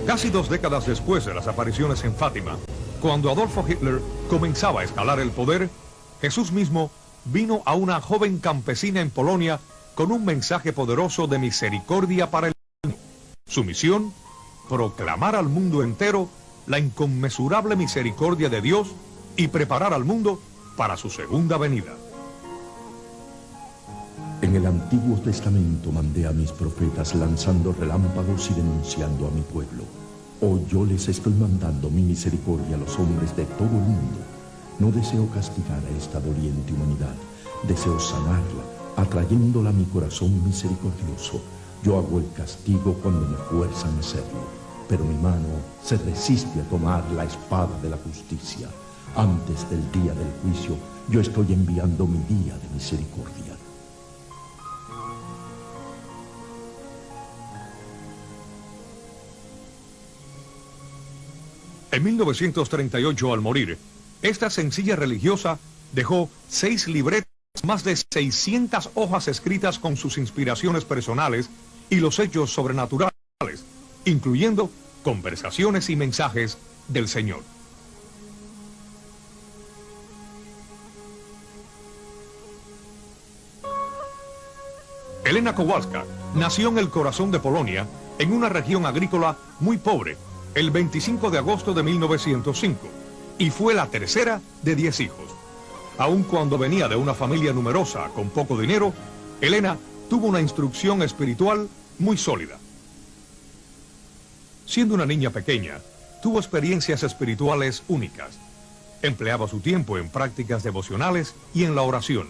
Casi 2 décadas después de las apariciones en Fátima, cuando Adolfo Hitler comenzaba a escalar el poder, Jesús mismo vino a una joven campesina en Polonia con un mensaje poderoso de misericordia para el mundo. Su misión, proclamar al mundo entero la inconmensurable misericordia de Dios y preparar al mundo para su segunda venida. En el Antiguo Testamento mandé a mis profetas lanzando relámpagos y denunciando a mi pueblo. Hoy yo les estoy mandando mi misericordia a los hombres de todo el mundo. No deseo castigar a esta doliente humanidad, deseo sanarla, atrayéndola a mi corazón misericordioso. Yo hago el castigo cuando me fuerzan a hacerlo, pero mi mano se resiste a tomar la espada de la justicia. Antes del día del juicio, yo estoy enviando mi día de misericordia. En 1938, al morir, esta sencilla religiosa dejó 6 libretas, más de 600 hojas escritas con sus inspiraciones personales y los hechos sobrenaturales, incluyendo conversaciones y mensajes del Señor. Elena Kowalska nació en el corazón de Polonia, en una región agrícola muy pobre, el 25 de agosto de 1905, y fue la tercera de 10 hijos. Aun cuando venía de una familia numerosa con poco dinero, Elena tuvo una instrucción espiritual muy sólida. Siendo una niña pequeña, tuvo experiencias espirituales únicas. Empleaba su tiempo en prácticas devocionales y en la oración.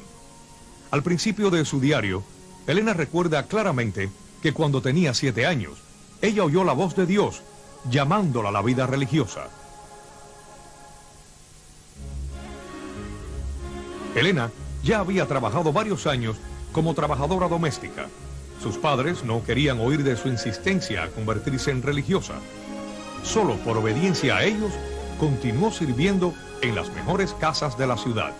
Al principio de su diario, Elena recuerda claramente que cuando tenía 7 años, ella oyó la voz de Dios llamándola a la vida religiosa. Elena ya había trabajado varios años como trabajadora doméstica. Sus padres no querían oír de su insistencia a convertirse en religiosa. Solo por obediencia a ellos, continuó sirviendo en las mejores casas de la ciudad.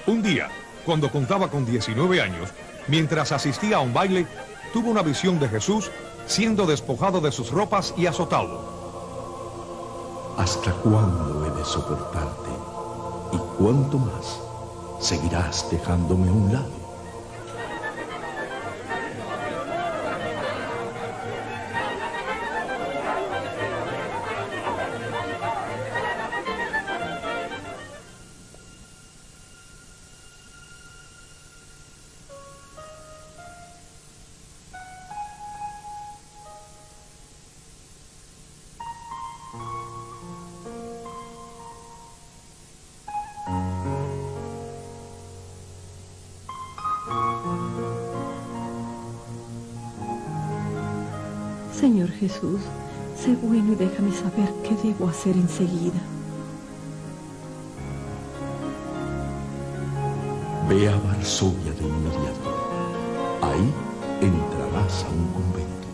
Un día, cuando contaba con 19 años, mientras asistía a un baile, tuvo una visión de Jesús siendo despojado de sus ropas y azotado. ¿Hasta cuándo he de soportarte? ¿Y cuánto más? ¿Seguirás dejándome a un lado? Señor Jesús, sé bueno y déjame saber qué debo hacer enseguida. Ve a Varsovia de inmediato. Ahí entrarás a un convento.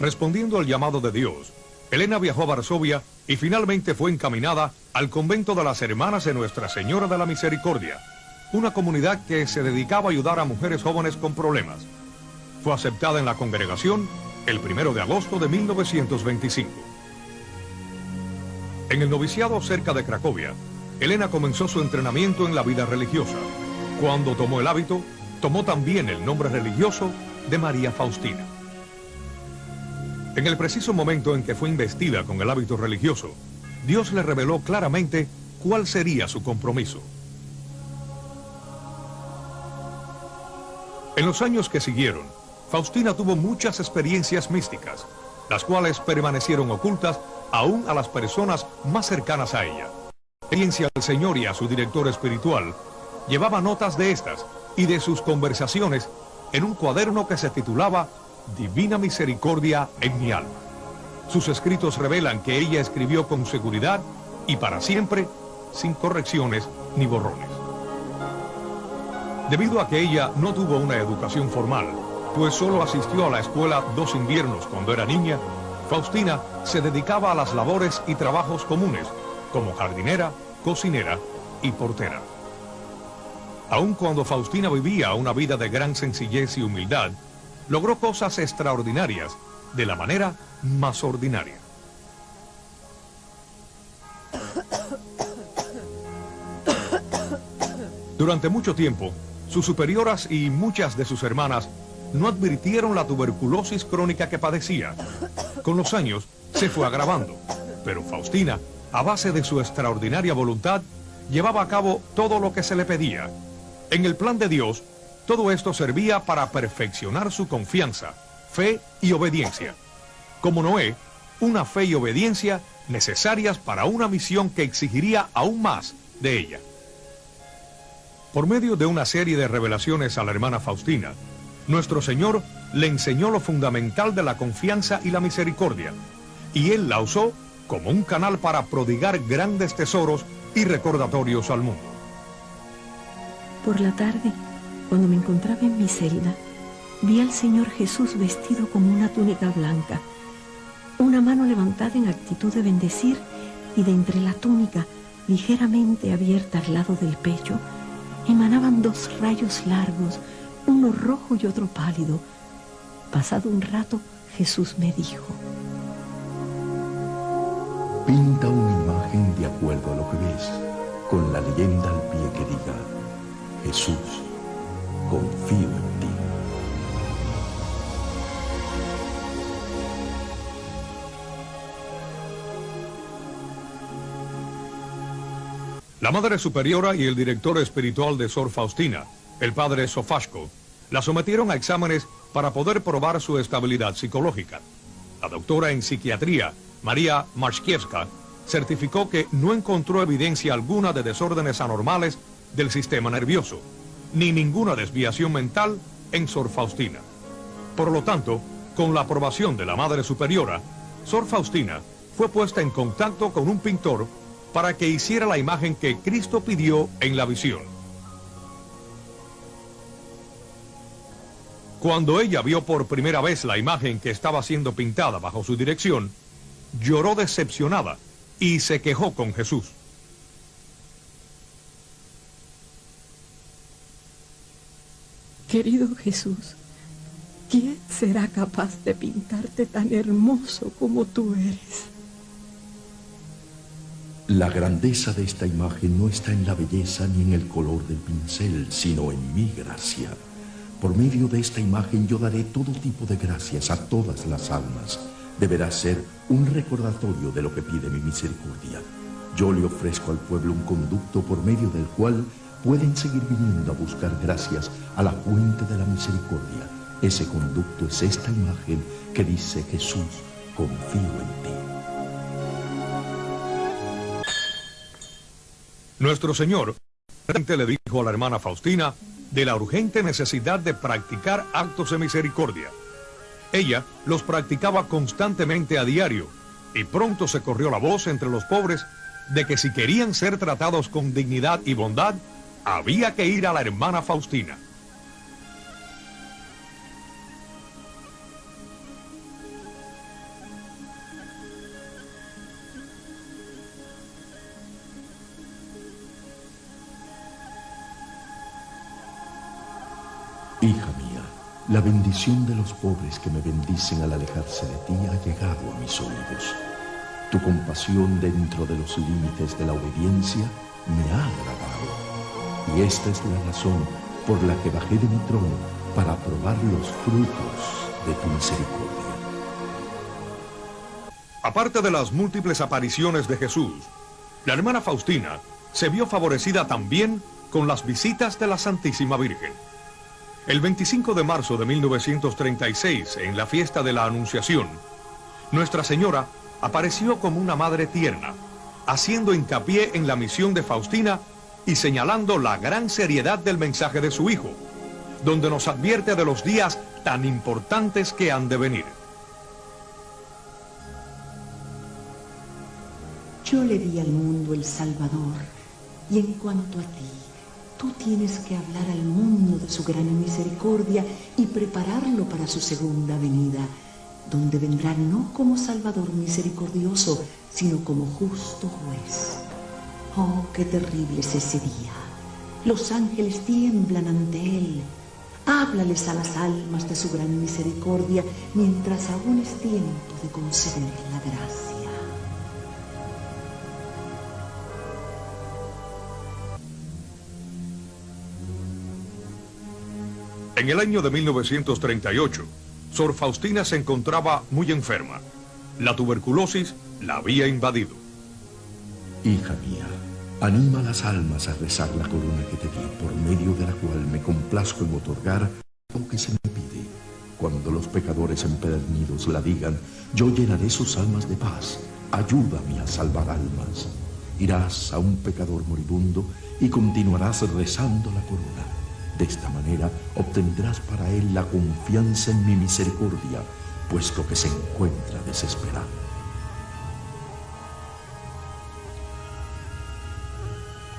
Respondiendo al llamado de Dios, Elena viajó a Varsovia y finalmente fue encaminada al convento de las Hermanas de Nuestra Señora de la Misericordia, una comunidad que se dedicaba a ayudar a mujeres jóvenes con problemas. Fue aceptada en la congregación el 1 de agosto de 1925. En el noviciado cerca de Cracovia, Elena comenzó su entrenamiento en la vida religiosa. Cuando tomó el hábito, tomó también el nombre religioso de María Faustina. En el preciso momento en que fue investida con el hábito religioso, Dios le reveló claramente cuál sería su compromiso. En los años que siguieron, Faustina tuvo muchas experiencias místicas, las cuales permanecieron ocultas aún a las personas más cercanas a ella. La experiencia del Señor y a su director espiritual llevaba notas de estas y de sus conversaciones en un cuaderno que se titulaba Divina Misericordia en mi alma. Sus escritos revelan que ella escribió con seguridad y para siempre, sin correcciones ni borrones. Debido a que ella no tuvo una educación formal, pues solo asistió a la escuela 2 inviernos cuando era niña, Faustina se dedicaba a las labores y trabajos comunes, como jardinera, cocinera y portera. Aun cuando Faustina vivía una vida de gran sencillez y humildad, logró cosas extraordinarias de la manera más ordinaria. Durante mucho tiempo, sus superioras y muchas de sus hermanas no advirtieron la tuberculosis crónica que padecía. Con los años se fue agravando, pero Faustina, a base de su extraordinaria voluntad, llevaba a cabo todo lo que se le pedía. En el plan de Dios, todo esto servía para perfeccionar su confianza, fe y obediencia. Como Noé, una fe y obediencia necesarias para una misión que exigiría aún más de ella. Por medio de una serie de revelaciones a la hermana Faustina, nuestro Señor le enseñó lo fundamental de la confianza y la misericordia, y Él la usó como un canal para prodigar grandes tesoros y recordatorios al mundo. Por la tarde, cuando me encontraba en mi celda, vi al Señor Jesús vestido con una túnica blanca, una mano levantada en actitud de bendecir, y de entre la túnica, ligeramente abierta al lado del pecho, emanaban dos rayos largos, uno rojo y otro pálido. Pasado un rato, Jesús me dijo: pinta una imagen de acuerdo a lo que ves, con la leyenda al pie que diga: Jesús, confío en ti. La Madre Superiora y el director espiritual de Sor Faustina, el padre Sofashko, la sometieron a exámenes para poder probar su estabilidad psicológica. La doctora en psiquiatría, María Mashkiewska, certificó que no encontró evidencia alguna de desórdenes anormales del sistema nervioso, ni ninguna desviación mental en Sor Faustina. Por lo tanto, con la aprobación de la Madre Superiora, Sor Faustina fue puesta en contacto con un pintor para que hiciera la imagen que Cristo pidió en la visión. Cuando ella vio por primera vez la imagen que estaba siendo pintada bajo su dirección, lloró decepcionada y se quejó con Jesús. Querido Jesús, ¿quién será capaz de pintarte tan hermoso como tú eres? La grandeza de esta imagen no está en la belleza ni en el color del pincel, sino en mi gracia. Por medio de esta imagen yo daré todo tipo de gracias a todas las almas. Deberá ser un recordatorio de lo que pide mi misericordia. Yo le ofrezco al pueblo un conducto por medio del cual pueden seguir viniendo a buscar gracias a la fuente de la misericordia. Ese conducto es esta imagen que dice: Jesús, confío en ti. Nuestro Señor le dijo a la hermana Faustina de la urgente necesidad de practicar actos de misericordia. Ella los practicaba constantemente a diario, y pronto se corrió la voz entre los pobres de que si querían ser tratados con dignidad y bondad, había que ir a la hermana Faustina. Hija mía, la bendición de los pobres que me bendicen al alejarse de ti ha llegado a mis oídos. Tu compasión dentro de los límites de la obediencia me ha agradado. Y esta es la razón por la que bajé de mi trono para probar los frutos de tu misericordia. Aparte de las múltiples apariciones de Jesús, la hermana Faustina se vio favorecida también con las visitas de la Santísima Virgen. El 25 de marzo de 1936, en la fiesta de la Anunciación, Nuestra Señora apareció como una madre tierna, haciendo hincapié en la misión de Faustina y señalando la gran seriedad del mensaje de su Hijo, donde nos advierte de los días tan importantes que han de venir. Yo le di al mundo el Salvador, y en cuanto a ti, tú tienes que hablar al mundo de su gran misericordia y prepararlo para su segunda venida, donde vendrá no como Salvador misericordioso, sino como justo juez. Oh, qué terrible es ese día. Los ángeles tiemblan ante él. Háblales a las almas de su gran misericordia mientras aún es tiempo de conceder la gracia. En el año de 1938, Sor Faustina se encontraba muy enferma. La tuberculosis la había invadido. Hija mía, anima a las almas a rezar la corona que te di, por medio de la cual me complazco en otorgar lo que se me pide. Cuando los pecadores empedernidos la digan, yo llenaré sus almas de paz. Ayúdame a salvar almas. Irás a un pecador moribundo y continuarás rezando la corona. De esta manera obtendrás para él la confianza en mi misericordia, puesto que se encuentra desesperado.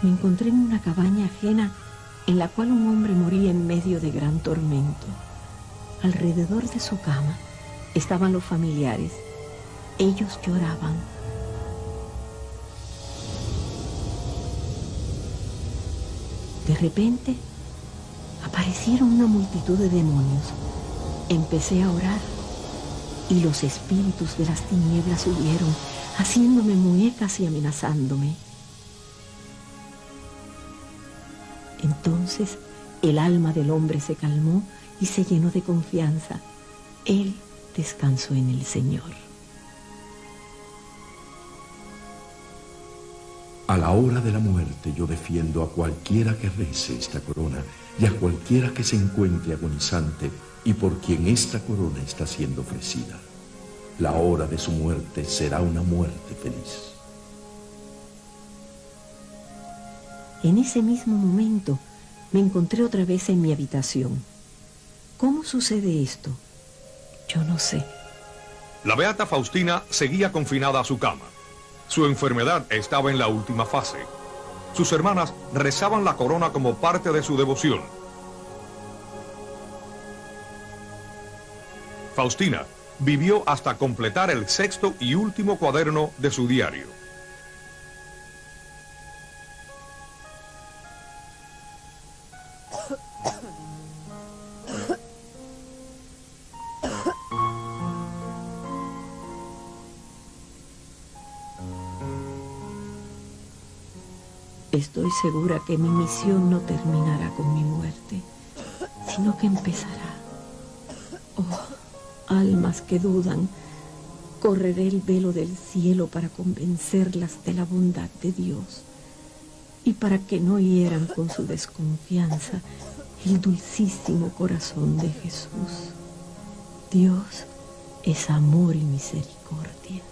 Me encontré en una cabaña ajena en la cual un hombre moría en medio de gran tormento. Alrededor de su cama estaban los familiares. Ellos lloraban. De repente aparecieron una multitud de demonios. Empecé a orar y los espíritus de las tinieblas huyeron, haciéndome muecas y amenazándome. Entonces el alma del hombre se calmó y se llenó de confianza. Él descansó en el Señor. A la hora de la muerte yo defiendo a cualquiera que rece esta corona y a cualquiera que se encuentre agonizante y por quien esta corona está siendo ofrecida. La hora de su muerte será una muerte feliz. En ese mismo momento me encontré otra vez en mi habitación. ¿Cómo sucede esto? Yo no sé. La beata Faustina seguía confinada a su cama. Su enfermedad estaba en la última fase. Sus hermanas rezaban la corona como parte de su devoción. Faustina vivió hasta completar el 6º y último cuaderno de su diario. Estoy segura que mi misión no terminará con mi muerte, sino que empezará. Oh, almas que dudan, correré el velo del cielo para convencerlas de la bondad de Dios y para que no hieran con su desconfianza el dulcísimo corazón de Jesús. Dios es amor y misericordia.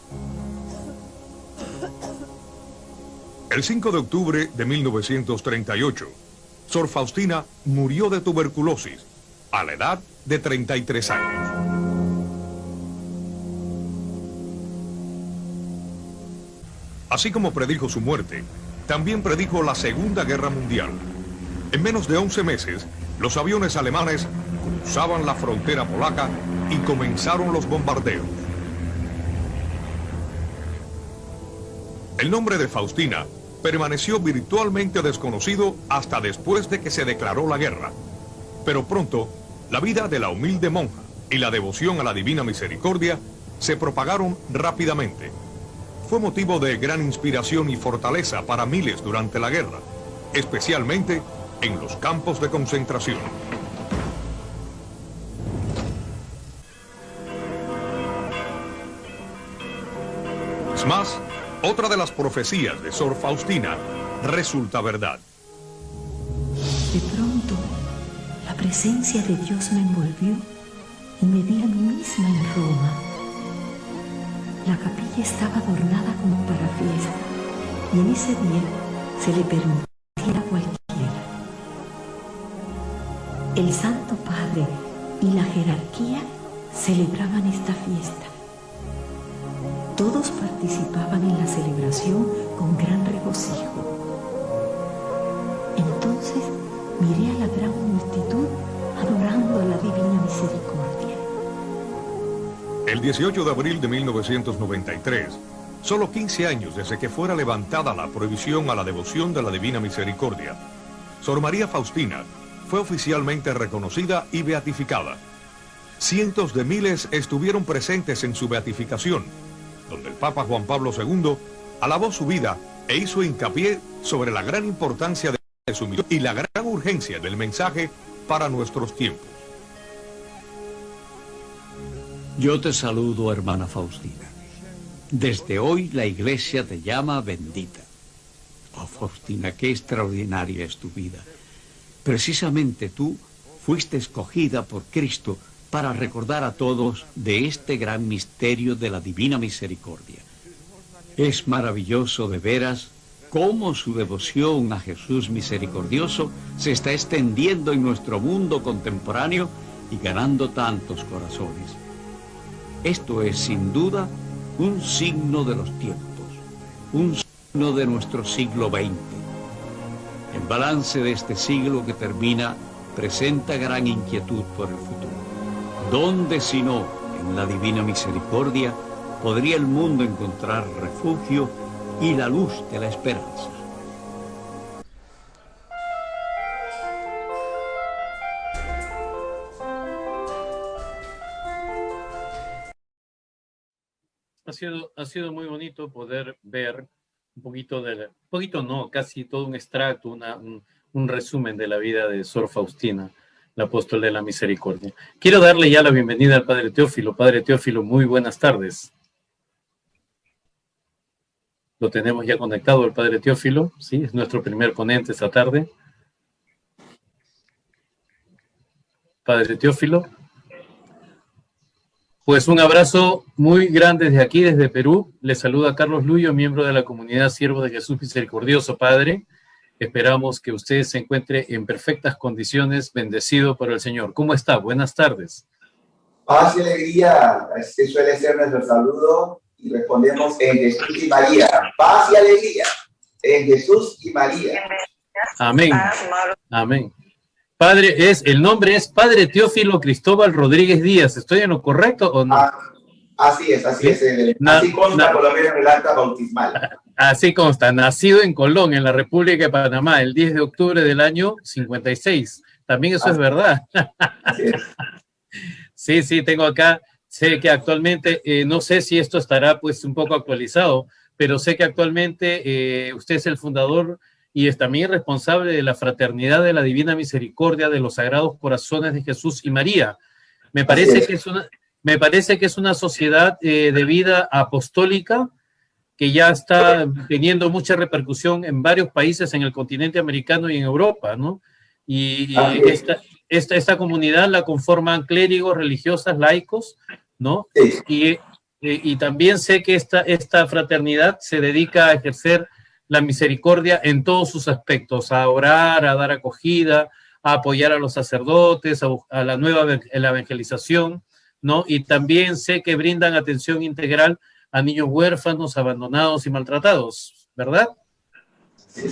El 5 de octubre de 1938, Sor Faustina murió de tuberculosis a la edad de 33 años. Así como predijo su muerte, también predijo la Segunda Guerra Mundial. En menos de 11 meses, los aviones alemanes cruzaban la frontera polaca y comenzaron los bombardeos. El nombre de Faustina permaneció virtualmente desconocido hasta después de que se declaró la guerra. Pero pronto, la vida de la humilde monja y la devoción a la Divina Misericordia se propagaron rápidamente. Fue motivo de gran inspiración y fortaleza para miles durante la guerra, especialmente en los campos de concentración. Es más, otra de las profecías de Sor Faustina resulta verdad. De pronto, la presencia de Dios me envolvió y me vi a mí misma en Roma. La capilla estaba adornada como para fiesta y en ese día se le permitía a cualquiera. El Santo Padre y la jerarquía celebraban esta fiesta. Todos participaban en la celebración con gran regocijo. Entonces miré a la gran multitud adorando a la Divina Misericordia. El 18 de abril de 1993, solo 15 años desde que fuera levantada la prohibición a la devoción de la Divina Misericordia, Sor María Faustina fue fue oficialmente reconocida y beatificada. Cientos de miles estuvieron presentes en su beatificación, donde el Papa Juan Pablo II alabó su vida e hizo hincapié sobre la gran importancia de su misión y la gran urgencia del mensaje para nuestros tiempos. Yo te saludo, hermana Faustina. Desde hoy la Iglesia te llama bendita. Oh, Faustina, qué extraordinaria es tu vida. Precisamente tú fuiste escogida por Cristo para recordar a todos de este gran misterio de la divina misericordia. Es maravilloso de veras cómo su devoción a Jesús misericordioso se está extendiendo en nuestro mundo contemporáneo y ganando tantos corazones. Esto es sin duda un signo de los tiempos, un signo de nuestro siglo XX. El balance de este siglo que termina presenta gran inquietud por el futuro. ¿Dónde sino en la divina misericordia podría el mundo encontrar refugio y la luz de la esperanza? Ha sido muy bonito poder ver casi todo un extracto, un resumen de la vida de Sor Faustina, la apóstol de la misericordia. Quiero darle ya la bienvenida al Padre Teófilo. Padre Teófilo, muy buenas tardes. Lo tenemos ya conectado el Padre Teófilo, sí, es nuestro primer ponente esta tarde. Padre Teófilo. Pues un abrazo muy grande desde aquí, desde Perú. Le saluda Carlos Luyo, miembro de la comunidad Siervos de Jesús Misericordioso, Padre. Esperamos que usted se encuentre en perfectas condiciones, bendecido por el Señor. ¿Cómo está? Buenas tardes. Paz y alegría, este suele ser nuestro saludo y respondemos en Jesús y María. Paz y alegría, en Jesús y María. Amén. Amén. Padre, el nombre es Padre Teófilo Cristóbal Rodríguez Díaz. ¿Estoy en lo correcto o no? Así es. Así consta por lo menos en el acta bautismal. Así consta. Nacido en Colón, en la República de Panamá, el 10 de octubre del año 56. También eso es verdad. Así es. Sí, tengo acá. Sé que actualmente, no sé si esto estará pues un poco actualizado, pero sé que actualmente usted es el fundador y es también responsable de la Fraternidad de la Divina Misericordia de los Sagrados Corazones de Jesús y María. Me parece que es una sociedad de vida apostólica que ya está teniendo mucha repercusión en varios países en el continente americano y en Europa, ¿no? Y esta comunidad la conforman clérigos, religiosas, laicos, ¿no? Sí. Y también sé que esta fraternidad se dedica a ejercer la misericordia en todos sus aspectos, a orar, a dar acogida, a apoyar a los sacerdotes, a la evangelización, ¿no? Y también sé que brindan atención integral a niños huérfanos, abandonados y maltratados, ¿verdad? Sí.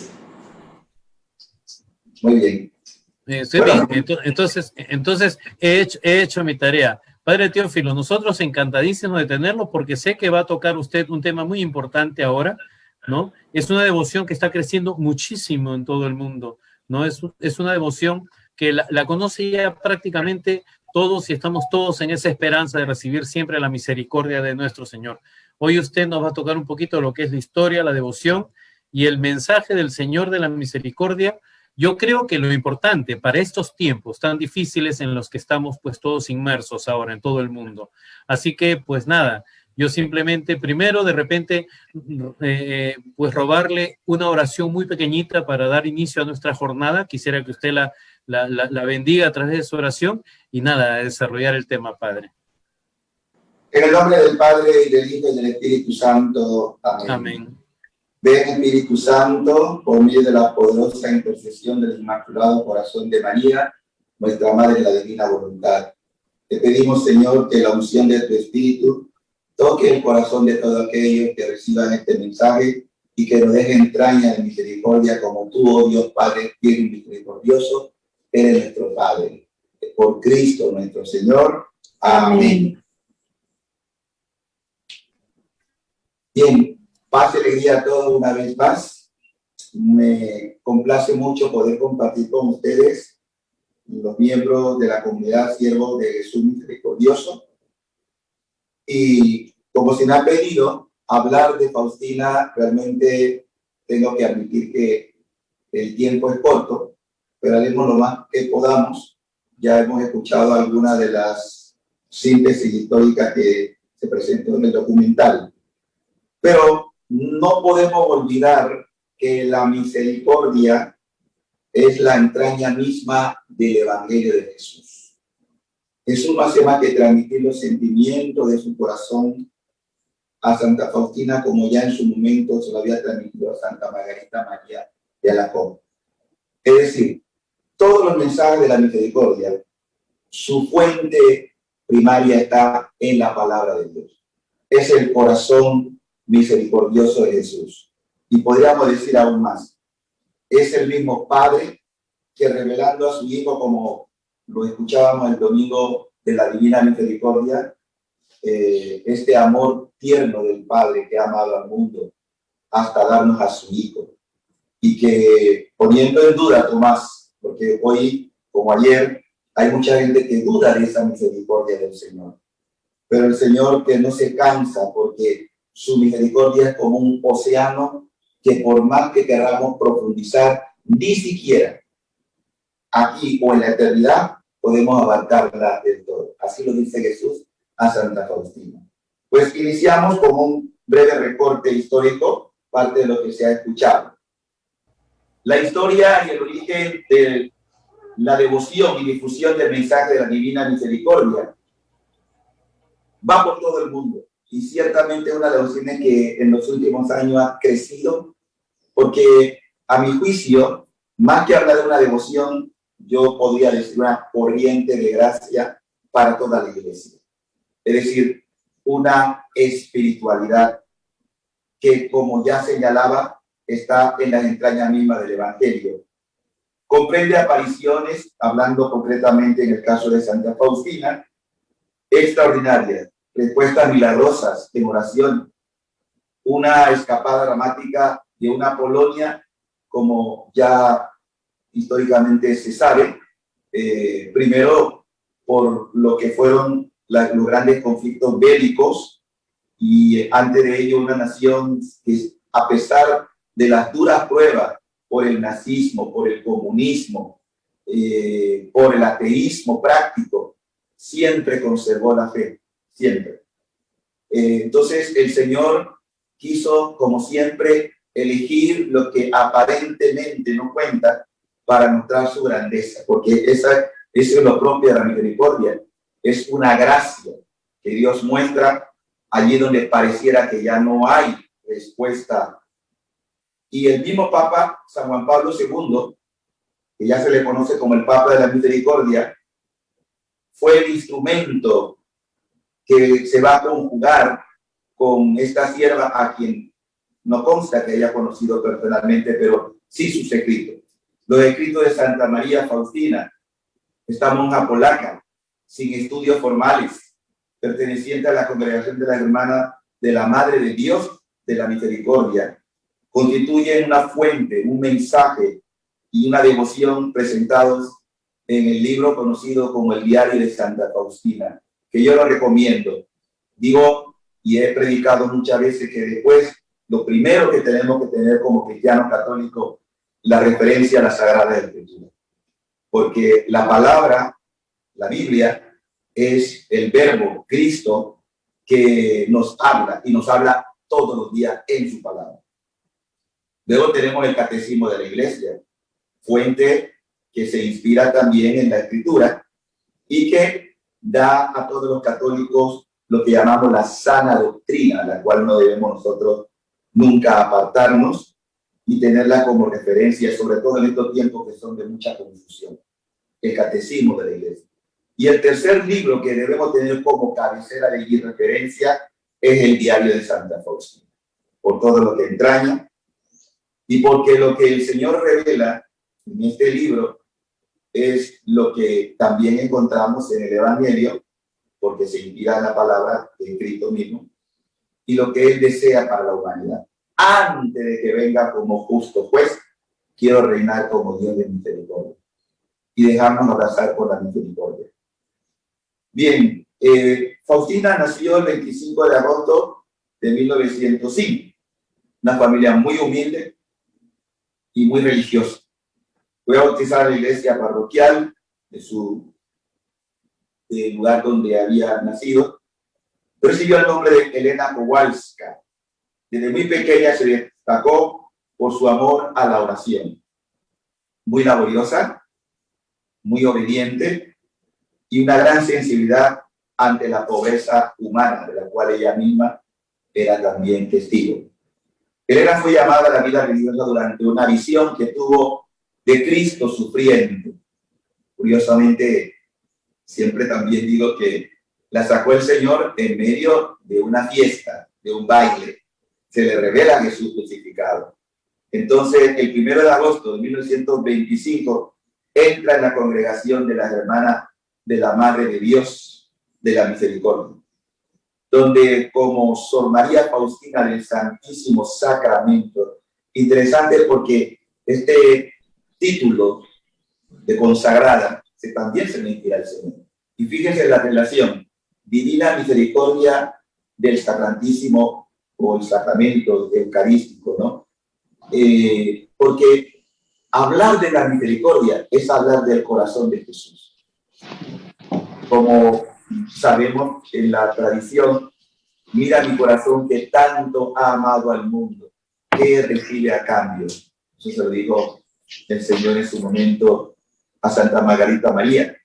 Muy bien. Estoy bien. Entonces he hecho mi tarea. Padre Teófilo, nosotros encantadísimos de tenerlo porque sé que va a tocar usted un tema muy importante ahora, ¿no? Es una devoción que está creciendo muchísimo en todo el mundo, ¿no? Es una devoción que la conoce ya prácticamente todos y estamos todos en esa esperanza de recibir siempre la misericordia de nuestro Señor. Hoy usted nos va a tocar un poquito lo que es la historia, la devoción y el mensaje del Señor de la misericordia. Yo creo que lo importante para estos tiempos tan difíciles en los que estamos pues todos inmersos ahora en todo el mundo. Así que pues nada, yo simplemente primero de repente pues robarle una oración muy pequeñita para dar inicio a nuestra jornada. Quisiera que usted la bendiga a través de su oración y nada, a desarrollar el tema, Padre. En el nombre del Padre, y del Hijo, y del Espíritu Santo. Amén. Amén. Ven, Espíritu Santo, por medio de la poderosa intercesión del Inmaculado Corazón de María, nuestra Madre en la Divina Voluntad. Te pedimos, Señor, que la unción de tu Espíritu toque el corazón de todos aquellos que reciban este mensaje y que nos deje entraña de misericordia como tú, oh Dios Padre, fiel y misericordioso, eres nuestro Padre. Por Cristo nuestro Señor. Amén. Bien, paz y alegría a todos una vez más. Me complace mucho poder compartir con ustedes los miembros de la comunidad Siervos de Jesús Misericordioso. Y como se me ha pedido hablar de Faustina, realmente tengo que admitir que el tiempo es corto, pero haremos lo más que podamos. Ya hemos escuchado algunas de las síntesis históricas que se presentó en el documental. Pero no podemos olvidar que la misericordia es la entraña misma del Evangelio de Jesús. Jesús no hace más que transmitir los sentimientos de su corazón a Santa Faustina, como ya en su momento se lo había transmitido a Santa Margarita María de Alacoque. Es decir, todos los mensajes de la misericordia, su fuente primaria está en la palabra de Dios. Es el corazón misericordioso de Jesús. Y podríamos decir aún más, es el mismo Padre que, revelando a su Hijo, como lo escuchábamos el domingo de la Divina Misericordia, este amor tierno del Padre que ha amado al mundo hasta darnos a su Hijo. Y que, poniendo en duda, Tomás, porque hoy, como ayer, hay mucha gente que duda de esa misericordia del Señor. Pero el Señor, que no se cansa, porque su misericordia es como un océano que, por más que queramos profundizar, ni siquiera aquí o en la eternidad podemos abarcarla del todo. Así lo dice Jesús a Santa Faustina. Pues iniciamos con un breve recorte histórico, parte de lo que se ha escuchado. La historia y el origen de la devoción y difusión del mensaje de la Divina Misericordia va por todo el mundo. Y ciertamente es una devoción que en los últimos años ha crecido, porque a mi juicio, más que hablar de una devoción, yo podría decir una corriente de gracia para toda la Iglesia. Es decir, una espiritualidad que, como ya señalaba, está en las entrañas mismas del Evangelio. Comprende apariciones, hablando concretamente en el caso de Santa Faustina, extraordinarias, respuestas milagrosas en oración, una escapada dramática de una Polonia, como ya históricamente se sabe, primero por lo que fueron los grandes conflictos bélicos, y antes de ello una nación que, a pesar de las duras pruebas por el nazismo, por el comunismo, por el ateísmo práctico, siempre conservó la fe, siempre. Entonces el Señor quiso, como siempre, elegir lo que aparentemente no cuenta para mostrar su grandeza, porque eso es lo propio de la misericordia, es una gracia que Dios muestra allí donde pareciera que ya no hay respuesta. Y el mismo Papa, San Juan Pablo II, que ya se le conoce como el Papa de la Misericordia, fue el instrumento que se va a conjugar con esta sierva, a quien no consta que haya conocido personalmente, pero sí sus escritos. Los escritos de Santa María Faustina, esta monja polaca, sin estudios formales, perteneciente a la congregación de las hermanas de la Madre de Dios de la Misericordia, constituyen una fuente, un mensaje y una devoción presentados en el libro conocido como el Diario de Santa Faustina, que yo lo recomiendo. Digo, y he predicado muchas veces, que después lo primero que tenemos que tener como cristianos católicos, la referencia a la Sagrada Escritura. Porque la palabra, la Biblia, es el verbo Cristo que nos habla, y nos habla todos los días en su palabra. Luego tenemos el Catecismo de la Iglesia, fuente que se inspira también en la Escritura y que da a todos los católicos lo que llamamos la sana doctrina, la cual no debemos nosotros nunca apartarnos y tenerla como referencia, sobre todo en estos tiempos que son de mucha confusión. El Catecismo de la Iglesia. Y el tercer libro que debemos tener como cabecera y referencia es el Diario de Santa Faustina, por todo lo que entraña y porque lo que el Señor revela en este libro es lo que también encontramos en el Evangelio, porque se inspira en la palabra de Cristo mismo, y lo que Él desea para la humanidad. Antes de que venga como justo juez, quiero reinar como Dios de misericordia. y dejarnos abrazar por la misericordia. Bien, Faustina nació el 25 de agosto de 1905, una familia muy humilde y muy religiosa. Fue bautizada en la iglesia parroquial de su lugar donde había nacido. Recibió el nombre de Elena Kowalska. Desde muy pequeña se destacó por su amor a la oración. Muy laboriosa, muy obediente y una gran sensibilidad ante la pobreza humana, de la cual ella misma era también testigo. Elena fue llamada a la vida religiosa durante una visión que tuvo de Cristo sufriendo. Curiosamente, siempre también digo que la sacó el Señor en medio de una fiesta, de un baile. Se le revela a Jesús crucificado. Entonces, el 1 de agosto de 1925, entra en la congregación de las hermanas de la Madre de Dios de la Misericordia, donde como Sor María Faustina del Santísimo Sacramento, interesante porque este título de consagrada también se le inspira al Señor. Y fíjense la relación, Divina Misericordia del Sacratísimo o el Sacramento Eucarístico, ¿no? Porque hablar de la misericordia es hablar del corazón de Jesús. Como sabemos en la tradición, mira mi corazón que tanto ha amado al mundo, ¿qué recibe a cambio? Eso se lo dijo el Señor en su momento a Santa Margarita María.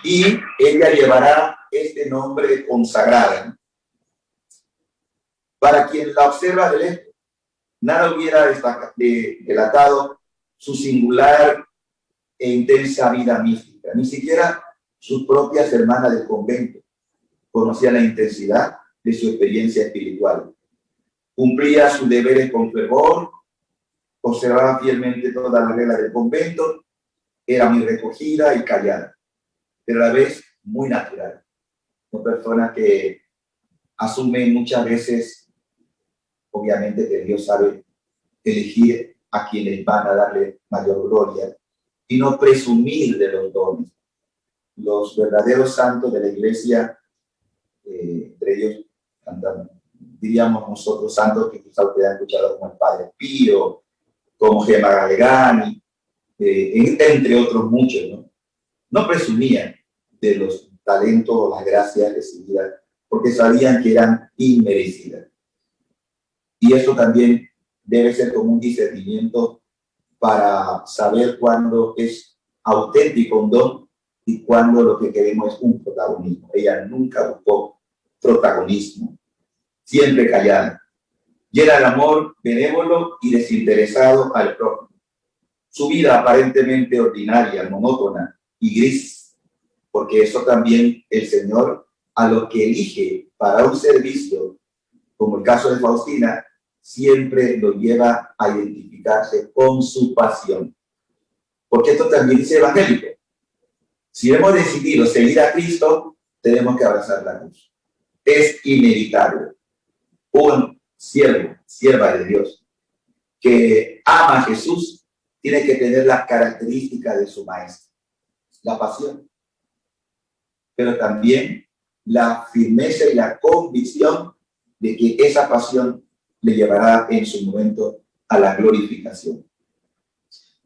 Y ella llevará este nombre de consagrada. Para quien la observa de lejos, nada hubiera delatado su singular e intensa vida mística. Ni siquiera sus propias hermanas del convento conocían la intensidad de su experiencia espiritual. Cumplía sus deberes con fervor, observaba fielmente todas las reglas del convento, era muy recogida y callada, pero a la vez muy natural. Son personas que asumen muchas veces, obviamente que Dios sabe elegir a quienes van a darle mayor gloria y no presumir de los dones. Los verdaderos santos de la iglesia, entre ellos diríamos nosotros santos que quizás ustedes han escuchado como el Padre Pío, como Gemma Gallegani, entre otros muchos, ¿no? No presumían de los talentos o las gracias recibidas porque sabían que eran inmerecidas. Y eso también debe ser como un discernimiento para saber cuándo es auténtico un don y cuándo lo que queremos es un protagonismo. Ella nunca buscó protagonismo, siempre callada, llena de amor benévolo y desinteresado al prójimo. Su vida aparentemente ordinaria, monótona y gris, porque eso también el Señor a lo que elige para un servicio, como el caso de Faustina, siempre lo lleva a identificarse con su pasión. Porque esto también es evangélico. Si hemos decidido seguir a Cristo, tenemos que abrazar la cruz. Es inevitable. Un siervo, sierva de Dios, que ama a Jesús, tiene que tener las características de su maestro. La pasión, pero también la firmeza y la convicción de que esa pasión le llevará en su momento a la glorificación.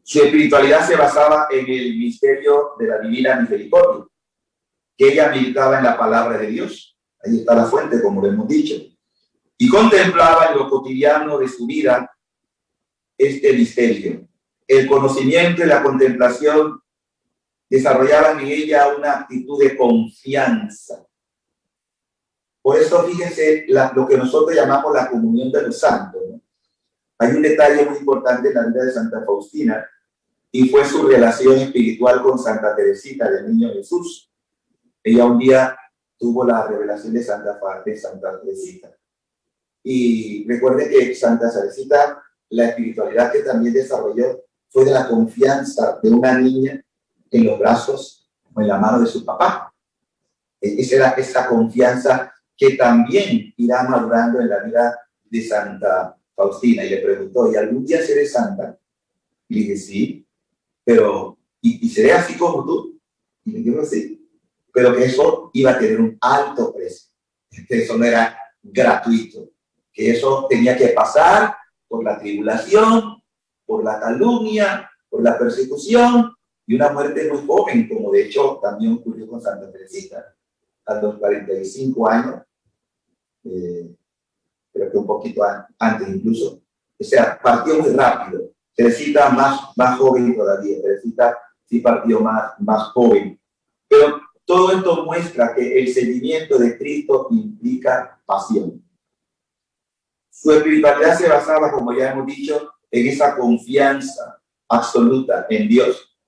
Su espiritualidad se basaba en el misterio de la divina misericordia, que ella meditaba en la palabra de Dios. Ahí está la fuente, como lo hemos dicho. Y contemplaba en lo cotidiano de su vida este misterio. El conocimiento y la contemplación desarrollaban en ella una actitud de confianza. Por eso, fíjense, lo que nosotros llamamos la comunión de los santos, ¿no? Hay un detalle muy importante en la vida de Santa Faustina, y fue su relación espiritual con Santa Teresita del Niño Jesús. Ella un día tuvo la revelación de Santa Teresita. Y recuerde que Santa Teresita, la espiritualidad que también desarrolló fue de la confianza de una niña en los brazos o en la mano de su papá. Esa era esa confianza que también irá madurando en la vida de Santa Faustina. Y le preguntó, ¿y algún día seré santa? Y le dije, sí, pero y seré así como tú. Y le digo así, pero que eso iba a tener un alto precio, que eso no era gratuito, que eso tenía que pasar por la tribulación, por la calumnia, por la persecución y una muerte muy joven, como de hecho también ocurrió con Santa Teresita, a los 45 años, creo que un poquito antes incluso. O sea, partió muy rápido. Teresita más joven todavía. Teresita sí partió más joven. Pero todo esto muestra que el seguimiento de Cristo implica pasión. Su espiritualidad se basaba, como ya hemos dicho, en esa confianza absoluta en Dios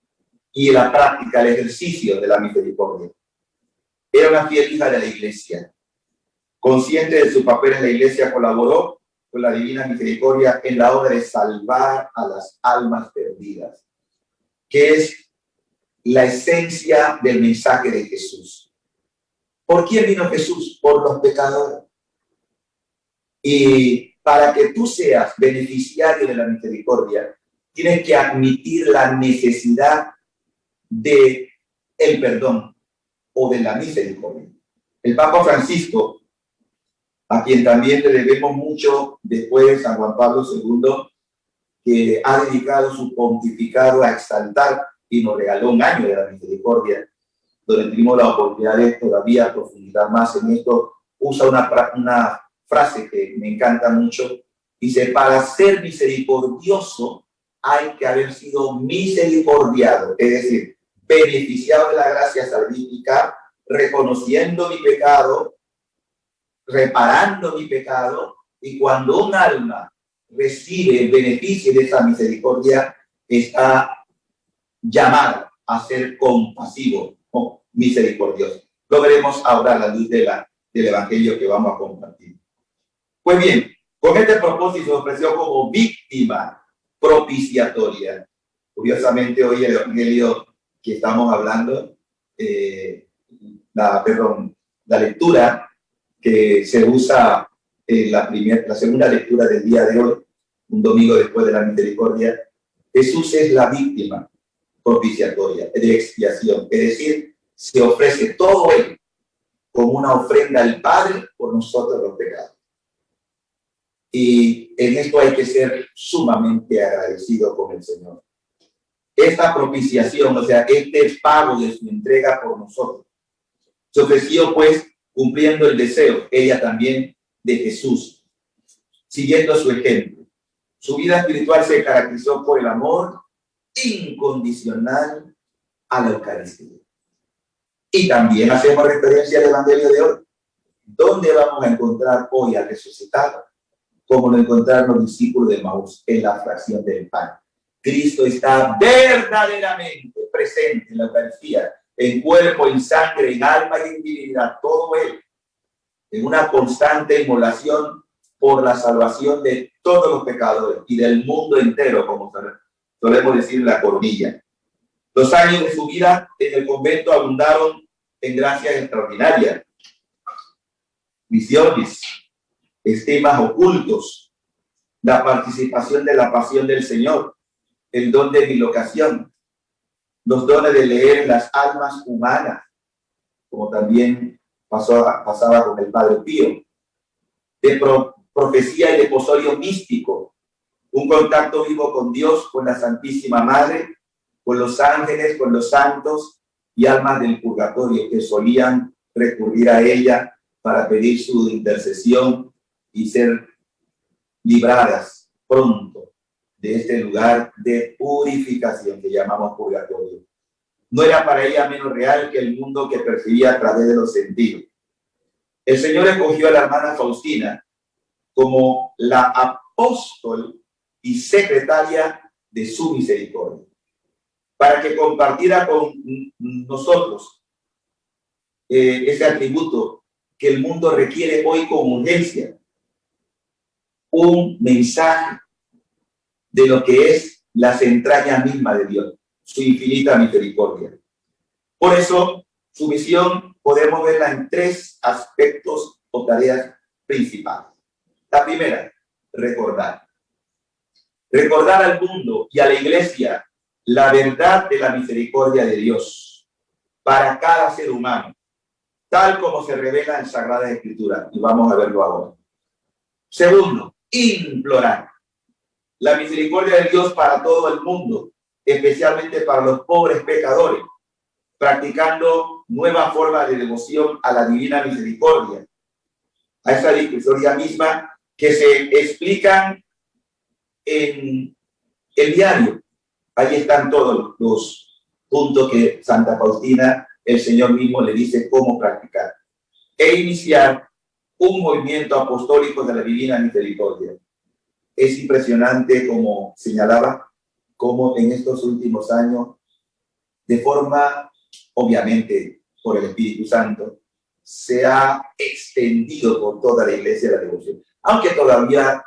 y en la práctica, el ejercicio de la misericordia. Era una fiel hija de la iglesia. Consciente de su papel en la iglesia, colaboró con la divina misericordia en la obra de salvar a las almas perdidas, que es la esencia del mensaje de Jesús. ¿Por quién vino Jesús? Por los pecadores. Y para que tú seas beneficiario de la misericordia, tienes que admitir la necesidad de el perdón o de la misericordia. El Papa Francisco, a quien también le debemos mucho después de San Juan Pablo II, que ha dedicado su pontificado a exaltar y nos regaló un año de la misericordia, donde tuvimos la oportunidad de todavía profundizar más en esto, usa una frase que me encanta mucho. Dice, para ser misericordioso hay que haber sido misericordiado, es decir, beneficiado de la gracia salvífica, reconociendo mi pecado, reparando mi pecado, y cuando un alma recibe el beneficio de esa misericordia, está llamado a ser compasivo o misericordioso. Lo veremos ahora a la luz del evangelio que vamos a compartir. Pues bien, con este propósito se ofreció como víctima propiciatoria. Curiosamente, hoy el evangelio que estamos hablando, la lectura que se usa en la segunda lectura del día de hoy, un domingo después de la misericordia, Jesús es la víctima propiciatoria, de expiación, es decir, se ofrece todo él como una ofrenda al Padre por nosotros los pecados. Y en esto hay que ser sumamente agradecido con el Señor. Esta propiciación, o sea, este pago de su entrega por nosotros, se ofreció pues cumpliendo el deseo, ella también, de Jesús, siguiendo su ejemplo. Su vida espiritual se caracterizó por el amor incondicional a la Eucaristía. Y también hacemos referencia al Evangelio de hoy. ¿Dónde vamos a encontrar hoy al resucitado? Como lo encontraron los discípulos de Maús, en la fracción del pan. Cristo está verdaderamente presente en la Eucaristía, en cuerpo, en sangre, en alma y en divinidad, todo él, en una constante inmolación por la salvación de todos los pecadores y del mundo entero, como solemos decir en la coronilla. Los años de su vida en el convento abundaron en gracias extraordinarias, visiones, esquemas ocultos, la participación de la pasión del Señor, el don de bilocación, los dones de leer las almas humanas, como también pasaba con el Padre Pío, de profecía y de posorio místico, un contacto vivo con Dios, con la Santísima Madre, con los ángeles, con los santos y almas del purgatorio que solían recurrir a ella para pedir su intercesión y ser libradas pronto de este lugar de purificación que llamamos purgatorio. No era para ella menos real que el mundo que percibía a través de los sentidos. El Señor escogió a la hermana Faustina como la apóstol y secretaria de su misericordia, para que compartiera con nosotros ese atributo que el mundo requiere hoy con urgencia, un mensaje de lo que es las entrañas mismas de Dios, su infinita misericordia. Por eso, su misión podemos verla en tres aspectos o tareas principales. La primera, recordar. Recordar al mundo y a la iglesia la verdad de la misericordia de Dios para cada ser humano, tal como se revela en Sagrada Escritura. Y vamos a verlo ahora. Segundo, implorar la misericordia de Dios para todo el mundo, especialmente para los pobres pecadores, practicando nuevas formas de devoción a la divina misericordia, a esa misericordia misma que se explican en el diario. Ahí están todos los puntos que Santa Faustina, el Señor mismo, le dice cómo practicar. E iniciar un movimiento apostólico de la divina misericordia. Es impresionante, como señalaba, cómo en estos últimos años, de forma, obviamente, por el Espíritu Santo, se ha extendido por toda la Iglesia la devoción. Aunque todavía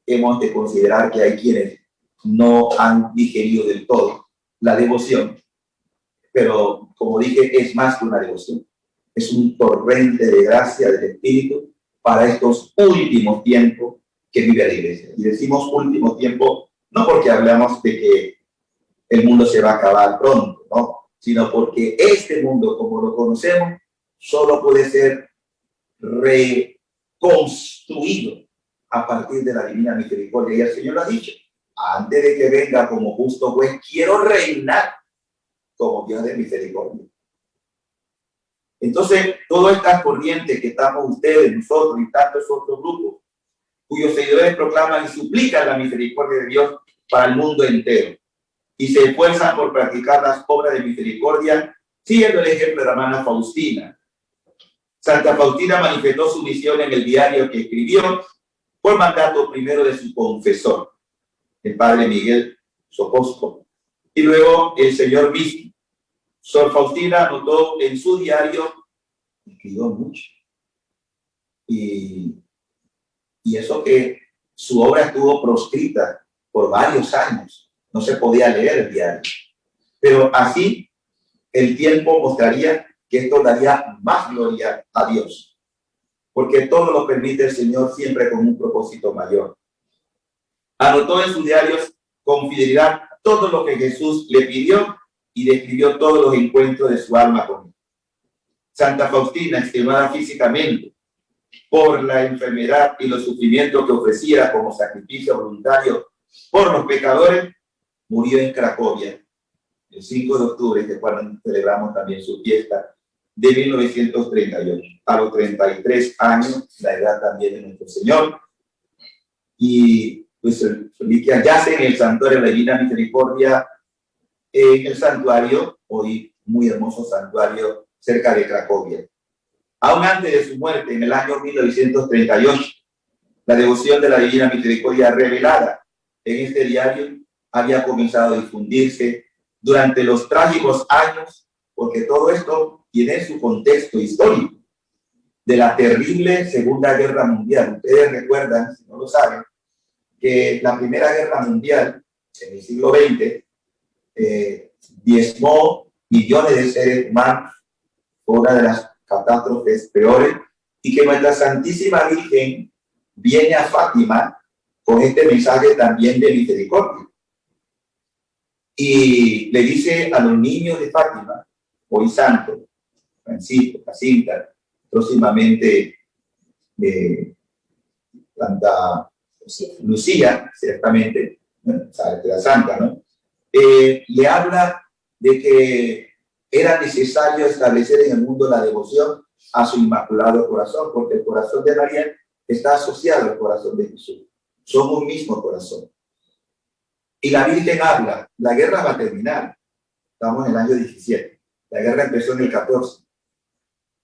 hemos de considerar que hay quienes no han digerido del todo la devoción, pero como dije, es más que una devoción. Es un torrente de gracia del Espíritu para estos últimos tiempos que vive la Iglesia. Y decimos último tiempo no porque hablamos de que el mundo se va a acabar pronto, ¿no? Sino porque este mundo, como lo conocemos, solo puede ser reconstruido a partir de la divina misericordia. Y el Señor lo ha dicho: antes de que venga como justo juez, quiero reinar como Dios de misericordia. Entonces, todas estas corrientes que estamos ustedes, nosotros y tantos otros grupos, cuyos seguidores proclaman y suplican la misericordia de Dios para el mundo entero, y se esfuerzan por practicar las obras de misericordia, siguiendo el ejemplo de la hermana Faustina. Santa Faustina manifestó su misión en el diario que escribió por mandato primero de su confesor, el padre Miguel Soposco, y luego el Señor mismo. Sor Faustina anotó en su diario, escribió mucho, y eso que su obra estuvo proscrita por varios años, no se podía leer el diario, pero así el tiempo mostraría que esto daría más gloria a Dios, porque todo lo permite el Señor siempre con un propósito mayor. Anotó en sus diarios con fidelidad todo lo que Jesús le pidió y describió todos los encuentros de su alma con él. Santa Faustina, extenuada físicamente por la enfermedad y los sufrimientos que ofrecía como sacrificio voluntario por los pecadores, murió en Cracovia el 5 de octubre, que cuando celebramos también su fiesta, de 1938, a los 33 años, la edad también de nuestro Señor. Y pues su reliquia yace en el santuario de la Divina Misericordia, en el santuario, hoy muy hermoso santuario, cerca de Cracovia. Aún antes de su muerte, en el año 1938, la devoción de la Divina Misericordia revelada en este diario había comenzado a difundirse durante los trágicos años, porque todo esto tiene su contexto histórico, de la terrible Segunda Guerra Mundial. Ustedes recuerdan, si no lo saben, que la Primera Guerra Mundial, en el siglo XX, diezmó millones de seres humanos, fue una de las catástrofes peores, y que nuestra Santísima Virgen viene a Fátima con este mensaje también de misericordia. Y le dice a los niños de Fátima, hoy santo, Francisco, Jacinta, próximamente Santa Lucía, ciertamente, la Santa, ¿no? Le habla de que era necesario establecer en el mundo la devoción a su Inmaculado Corazón, porque el corazón de María está asociado al corazón de Jesús. Son un mismo corazón. Y la Virgen habla, la guerra va a terminar. Estamos en el año 17. La guerra empezó en el 14.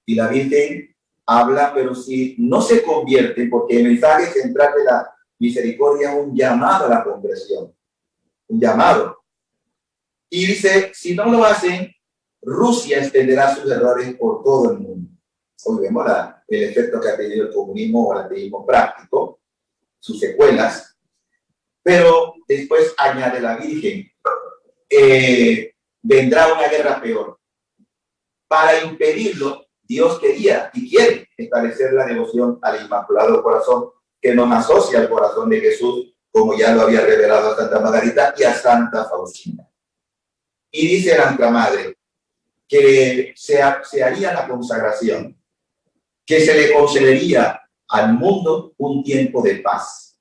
Y la Virgen habla, pero si no se convierte, porque el mensaje central de la misericordia es un llamado a la conversión. Un llamado. Y dice, si no lo hacen, Rusia extenderá sus errores por todo el mundo. Hoy vemos el efecto que ha tenido el comunismo o el ateísmo práctico, sus secuelas. Pero después añade la Virgen, vendrá una guerra peor. Para impedirlo, Dios quería y quiere establecer la devoción al Inmaculado Corazón, que nos asocia al corazón de Jesús, como ya lo había revelado a Santa Margarita y a Santa Faustina. Y dice la nuestra madre que se haría la consagración, que se le concedería al mundo un tiempo de paz.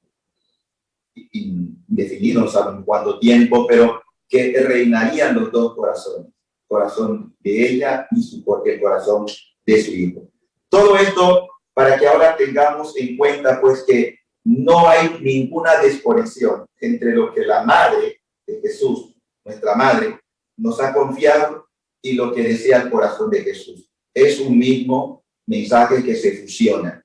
Indefinido, no saben cuánto tiempo, pero que reinarían los dos corazones, el corazón de ella y el corazón de su hijo. Todo esto para que ahora tengamos en cuenta pues que no hay ninguna desconexión entre lo que la madre de Jesús, nuestra madre, nos ha confiado y lo que desea el corazón de Jesús. Es un mismo mensaje que se fusiona.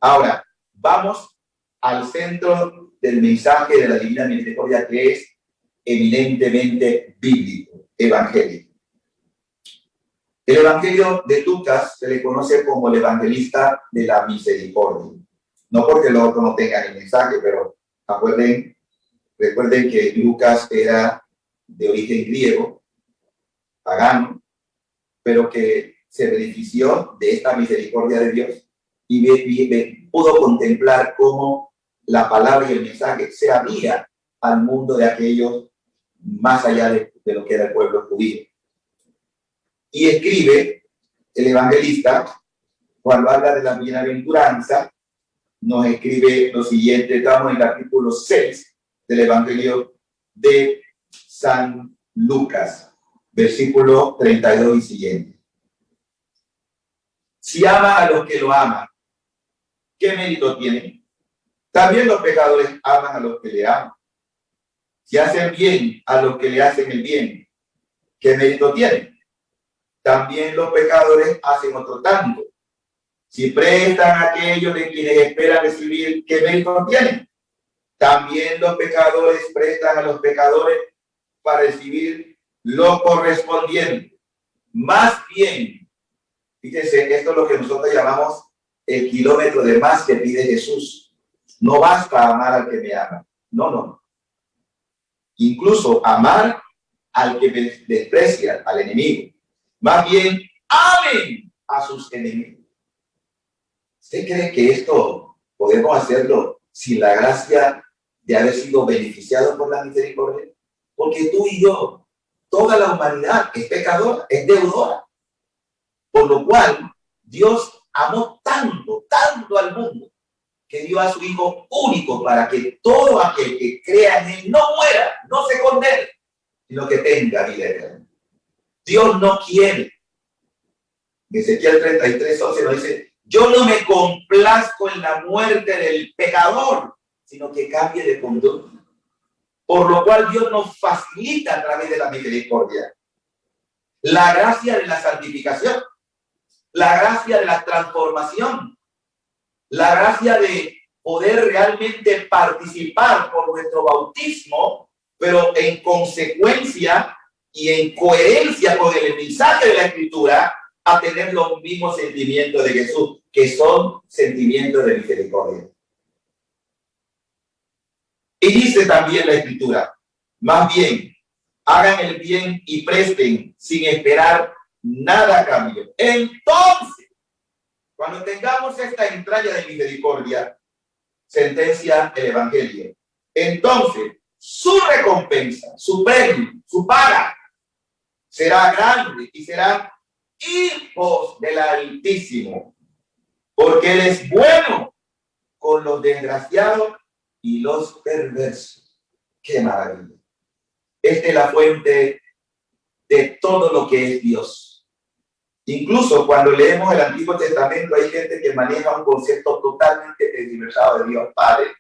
Ahora, vamos al centro del mensaje de la Divina Misericordia, que es eminentemente bíblico, evangélico. El Evangelio de Lucas se le conoce como el evangelista de la misericordia. No porque los otros no tengan el mensaje, pero recuerden que Lucas era de origen griego, pagano, pero que se benefició de esta misericordia de Dios y pudo contemplar cómo la palabra y el mensaje se abría al mundo de aquellos más allá de lo que era el pueblo judío. Y escribe el evangelista, cuando habla de la bienaventuranza, nos escribe lo siguiente. Estamos en el capítulo 6 del Evangelio de San Lucas, versículo 32 y siguiente. Si ama a los que lo aman, ¿qué mérito tienen? También los pecadores aman a los que le aman. Si hacen bien a los que le hacen el bien, ¿qué mérito tienen? También los pecadores hacen otro tanto. Si prestan a aquellos de quienes esperan recibir, ¿qué mérito tienen? También los pecadores prestan a los pecadores para recibir lo correspondiente. Más bien, fíjense, esto es lo que nosotros llamamos el kilómetro de más que pide Jesús. No basta amar al que me ama. No. Incluso amar al que me desprecia, al enemigo. Más bien, amen a sus enemigos. ¿Usted cree que esto podemos hacerlo sin la gracia de haber sido beneficiados por la misericordia? Porque tú y yo, toda la humanidad es pecadora, es deudora. Por lo cual, Dios amó tanto al mundo, que dio a su Hijo único para que todo aquel que crea en Él no muera, no se condene, sino que tenga vida eterna. Dios no quiere. Ezequiel 33:11 nos dice: yo no me complazco en la muerte del pecador, sino que cambie de conducta. Por lo cual Dios nos facilita a través de la misericordia la gracia de la santificación, la gracia de la transformación, la gracia de poder realmente participar por nuestro bautismo, pero en consecuencia y en coherencia con el mensaje de la Escritura, a tener los mismos sentimientos de Jesús, que son sentimientos de misericordia. Y dice también la Escritura: más bien, hagan el bien y presten sin esperar nada a cambio. Entonces, cuando tengamos esta entraña de misericordia, sentencia el Evangelio, entonces su recompensa, su premio, su paga será grande y serán hijos del Altísimo, porque Él es bueno con los desgraciados y los perversos. ¡Qué maravilla! Esta es la fuente de todo lo que es Dios. Incluso cuando leemos el Antiguo Testamento, hay gente que maneja un concepto totalmente tergiversado de Dios Padre.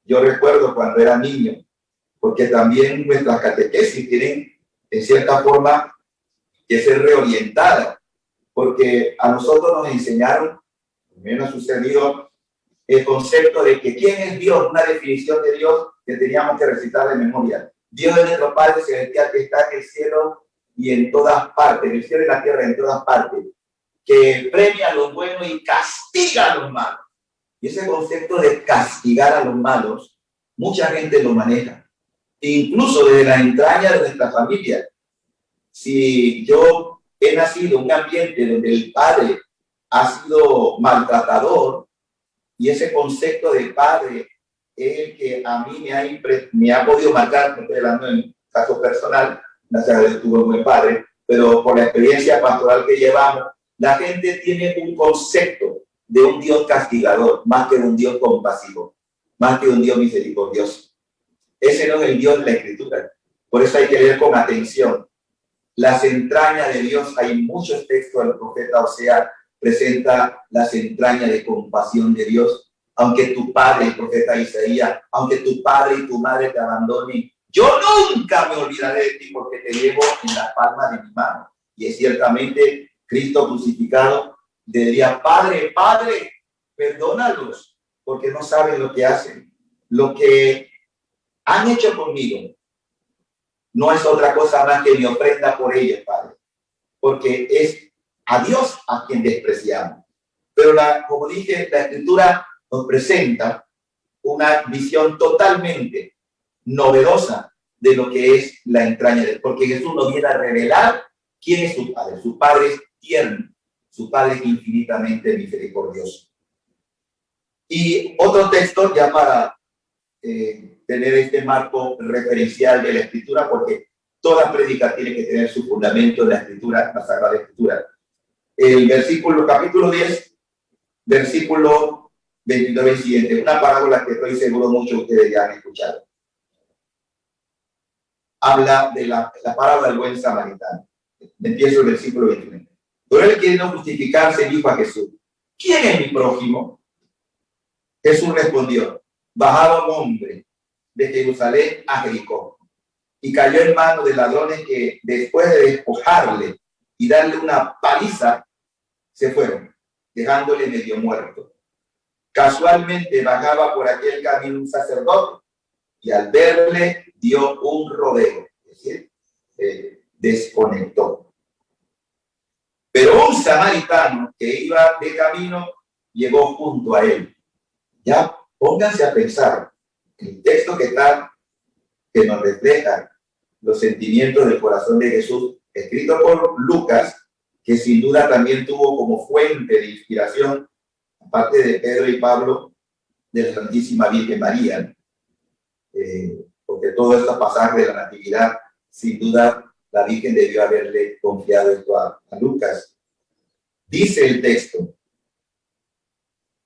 Yo recuerdo cuando era niño, porque también nuestras catequesis tienen, en cierta forma, que ser reorientada, porque a nosotros nos enseñaron, también nos ha sucedido, el concepto de que quién es Dios, una definición de Dios que teníamos que recitar de memoria. Dios es nuestro Padre celestial que está en el cielo y en todas partes, en el cielo y en la tierra, en todas partes, que premia a los buenos y castiga a los malos. Y ese concepto de castigar a los malos, mucha gente lo maneja, incluso desde la entraña de nuestra familia. Si yo he nacido en un ambiente donde el padre ha sido maltratador, y ese concepto de padre es el que a mí me ha podido marcar, no estoy hablando en caso personal, gracias a Dios tuve un buen padre, pero por la experiencia pastoral que llevamos, la gente tiene un concepto de un Dios castigador, más que de un Dios compasivo, más que de un Dios misericordioso. Ese no es el Dios de la Escritura. Por eso hay que leer con atención. Las entrañas de Dios, hay muchos textos del profeta Osea, presenta las entrañas de compasión de Dios. Aunque tu padre, el profeta Isaías, aunque tu padre y tu madre te abandonen, yo nunca me olvidaré de ti porque te llevo en la palma de mi mano. Y es ciertamente Cristo crucificado diría, Padre, Padre, perdónalos, porque no saben lo que hacen. Lo que han hecho conmigo no es otra cosa más que mi ofrenda por ellos, Padre, porque es a Dios a quien despreciamos. Pero como dije, la Escritura nos presenta una visión totalmente novedosa de lo que es la entraña de Dios, porque Jesús nos viene a revelar quién es su Padre. Su Padre es tierno, su Padre es infinitamente misericordioso. Y otro texto ya para tener este marco referencial de la Escritura, porque toda prédica tiene que tener su fundamento en la Escritura, la Sagrada Escritura. El capítulo 10, versículo 29 y siguiente, una parábola que estoy seguro muchos de ustedes ya han escuchado. Habla de la parábola del buen samaritano. Empiezo el versículo 29. Pero él, queriendo justificarse, dijo a Jesús, ¿quién es mi prójimo? Jesús respondió, bajaba un hombre de Jerusalén a Jericó y cayó en manos de ladrones que, después de despojarle y darle una paliza, se fueron, dejándole medio muerto. Casualmente bajaba por aquel camino un sacerdote y al verle dio un rodeo, es decir, desconectó. Pero un samaritano que iba de camino llegó junto a él. Ya pónganse a pensar, el texto que nos refleja los sentimientos del corazón de Jesús, escrito por Lucas, que sin duda también tuvo como fuente de inspiración, aparte de Pedro y Pablo, de la Santísima Virgen María, porque todo este pasaje de la Natividad, sin duda, la Virgen debió haberle confiado esto a Lucas. Dice el texto,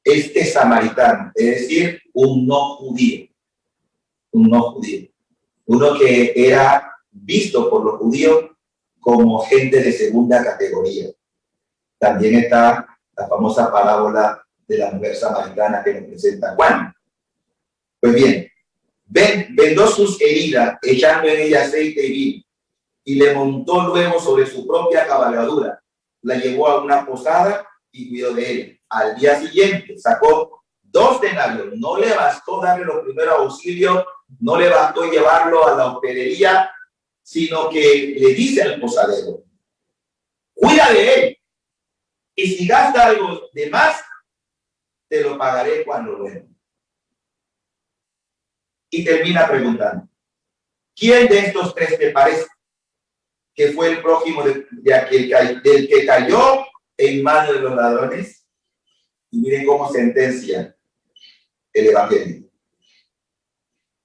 este samaritano, es decir, un no judío, uno que era visto por los judíos como gente de segunda categoría. También está la famosa parábola de la mujer samaritana que nos presenta Juan. Pues bien, vendó sus heridas, echando en ella aceite y vino, y le montó luego sobre su propia cabalgadura, la llevó a una posada y cuidó de él. Al día siguiente sacó 2 denarios, no le bastó darle los primeros auxilios, no le bastó llevarlo a la hospedería, sino que le dice al posadero, cuida de él, y si gasta algo de más, te lo pagaré cuando vuelva. Y termina preguntando, ¿quién de estos 3 te parece que fue el prójimo del que cayó en manos de los ladrones? Y miren cómo sentencia el Evangelio.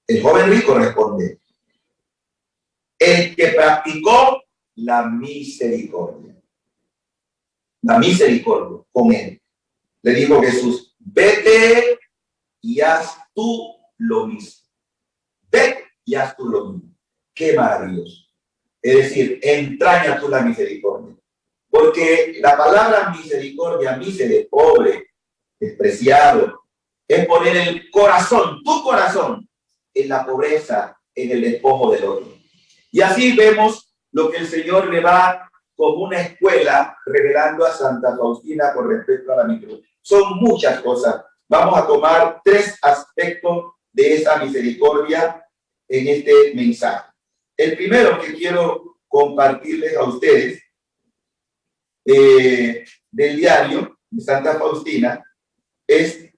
El joven rico responde, el que practicó la misericordia con él. Le dijo Jesús, vete y haz tú lo mismo. Vete y haz tú lo mismo. Qué maravilloso. Es decir, entraña tú la misericordia. Porque la palabra misericordia, mísere, pobre, despreciado, es poner el corazón, tu corazón, en la pobreza, en el despojo del otro. Y así vemos lo que el Señor le va como una escuela revelando a Santa Faustina con respecto a la misericordia. Son muchas cosas. Vamos a tomar 3 aspectos de esa misericordia en este mensaje. El primero que quiero compartirles a ustedes del diario de Santa Faustina es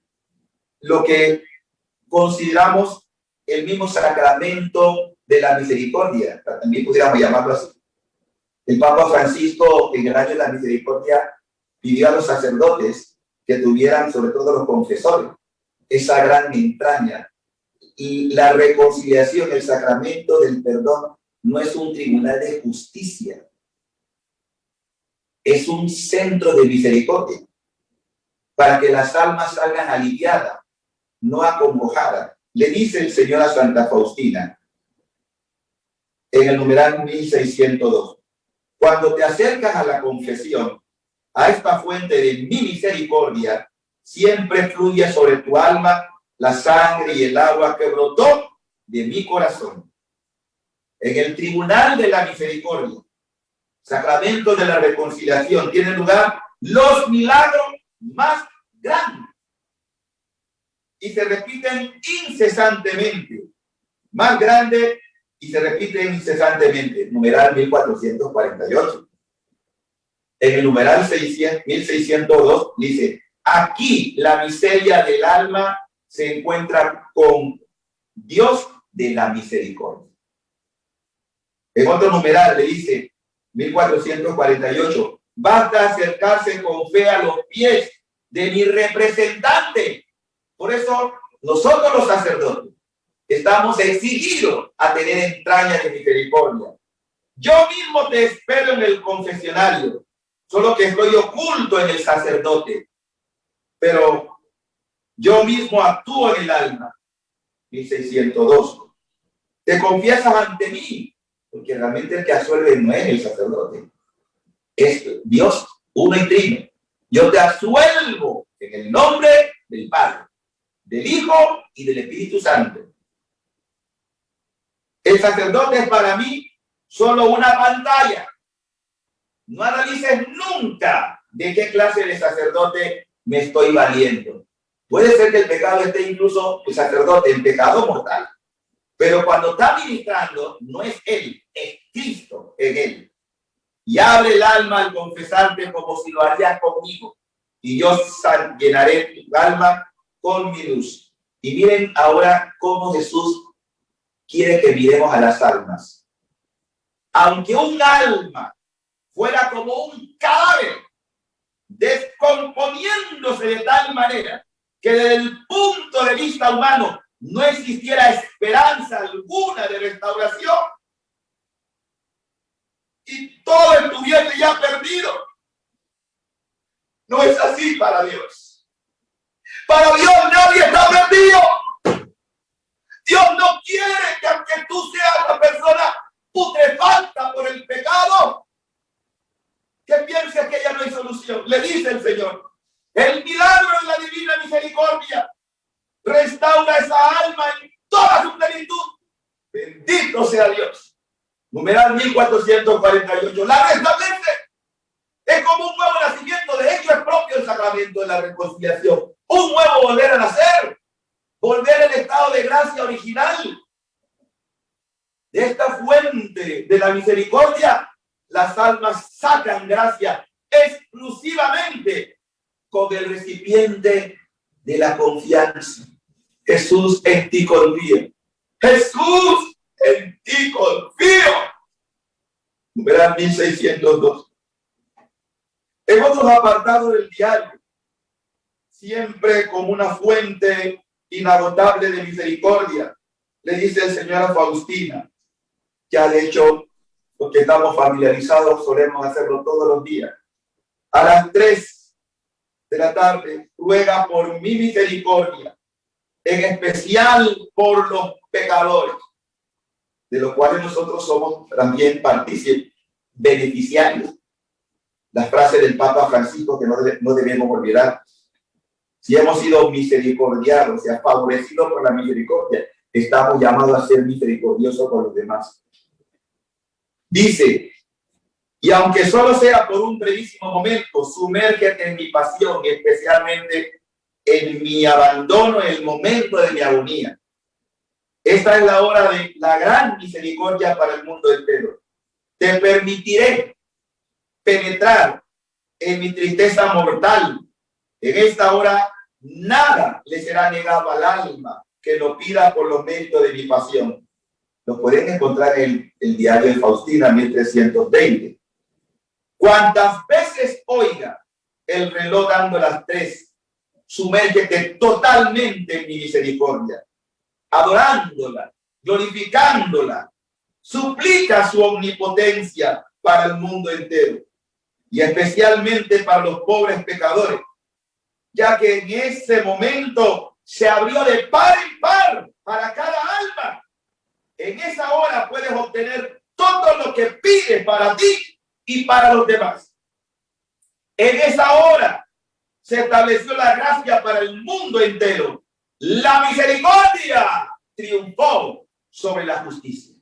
lo que consideramos el mismo sacramento de la misericordia, también pudiéramos llamarlo así. El Papa Francisco, en el año de la misericordia, pidió a los sacerdotes que tuvieran, sobre todo los confesores, esa gran entraña y la reconciliación, el sacramento del perdón no es un tribunal de justicia, es un centro de misericordia, para que las almas salgan aliviadas, no acongojadas. Le dice el Señor a Santa Faustina, en el numeral 1602, cuando te acercas a la confesión, a esta fuente de mi misericordia, siempre fluye sobre tu alma la sangre y el agua que brotó de mi corazón. En el tribunal de la misericordia, sacramento de la reconciliación, tienen lugar los milagros más grandes y se repiten incesantemente, más grandes y se repiten incesantemente. Numeral 1448. En el numeral 1602 dice, aquí la miseria del alma se encuentra con Dios de la misericordia. En otro numeral le dice, 1448, basta acercarse con fe a los pies de mi representante. Por eso nosotros los sacerdotes estamos exigidos a tener entrañas de misericordia. Yo mismo te espero en el confesionario, solo que estoy oculto en el sacerdote, pero yo mismo actúo en el alma. 1602. Te confiesas ante mí, porque realmente el que absuelve no es el sacerdote, es Dios, uno y trino. Yo te absuelvo en el nombre del Padre, del Hijo y del Espíritu Santo. El sacerdote es para mí solo una pantalla. No analices nunca de qué clase de sacerdote me estoy valiendo. Puede ser que el pecado esté incluso el sacerdote en pecado mortal, pero cuando está ministrando no es él, es Cristo en él. Y abre el alma al confesarte como si lo harías conmigo, y yo llenaré tu alma con mi luz. Y miren ahora cómo Jesús quiere que miremos a las almas. Aunque un alma fuera como un cadáver, descomponiéndose de tal manera que desde el punto de vista humano no existiera esperanza alguna de restauración y todo estuviese ya perdido. No es así para Dios. Para Dios nadie está perdido. Dios no quiere que aunque tú seas la persona putrefacta por el pecado, que pienses que ya no hay solución. Le dice el Señor, el milagro de la divina misericordia restaura esa alma en toda su plenitud. Bendito sea Dios. Numeral 1448. La restablece. Es como un nuevo nacimiento. De hecho, es propio el sacramento de la reconciliación. Un nuevo volver a nacer. Volver al estado de gracia original. De esta fuente de la misericordia, las almas sacan gracia exclusivamente con el recipiente de la confianza. Jesús, en ti confío. Jesús, en ti confío. Numeral 1602. En otros apartados del diario, siempre como una fuente inagotable de misericordia, le dice el Señor a Faustina, ya de hecho, porque estamos familiarizados, solemos hacerlo todos los días. A las 3 de la tarde, ruega por mi misericordia, en especial por los pecadores, de los cuales nosotros somos también partícipes, beneficiarios. La frase del Papa Francisco que no debemos olvidar. Si hemos sido misericordiados, o sea, favorecidos por la misericordia, estamos llamados a ser misericordiosos con los demás. Dice, y aunque solo sea por un brevísimo momento, sumérgete en mi pasión, especialmente en mi abandono, en el momento de mi agonía. Esta es la hora de la gran misericordia para el mundo entero. Te permitiré penetrar en mi tristeza mortal. En esta hora nada le será negado al alma que lo pida por los méritos de mi pasión. Lo pueden encontrar en el diario de Faustina, 1320. Cuantas veces oiga el reloj dando las 3, sumérgete totalmente en mi misericordia, adorándola, glorificándola, suplica su omnipotencia para el mundo entero y especialmente para los pobres pecadores, ya que en ese momento se abrió de par en par para cada alma. En esa hora puedes obtener todo lo que pides para ti y para los demás. En esa hora se estableció la gracia para el mundo entero. La misericordia triunfó sobre la justicia.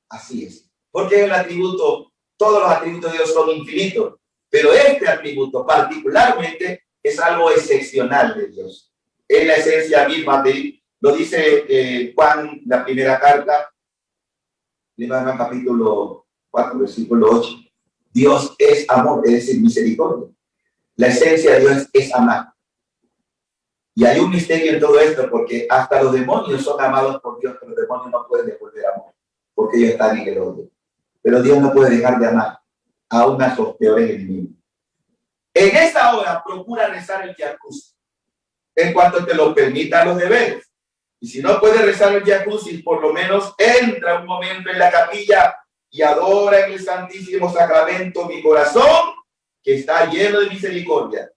Así es, porque el atributo, todos los atributos de Dios son infinitos, pero este atributo particularmente es algo excepcional de Dios. Es la esencia misma de, lo dice Juan, la primera carta, capítulo 4, versículo 8. Dios es amor, es decir, misericordia. La esencia de Dios es amar. Y hay un misterio en todo esto, porque hasta los demonios son amados por Dios, pero los demonios no pueden devolver amor, porque ellos están en el odio. Pero Dios no puede dejar de amar, aún a sus peores enemigos. En esta hora, procura rezar el Vía Crucis, en cuanto te lo permitan los deberes. Y si no puedes rezar el Vía Crucis, por lo menos entra un momento en la capilla y adora en el Santísimo Sacramento mi corazón, que está lleno de misericordia.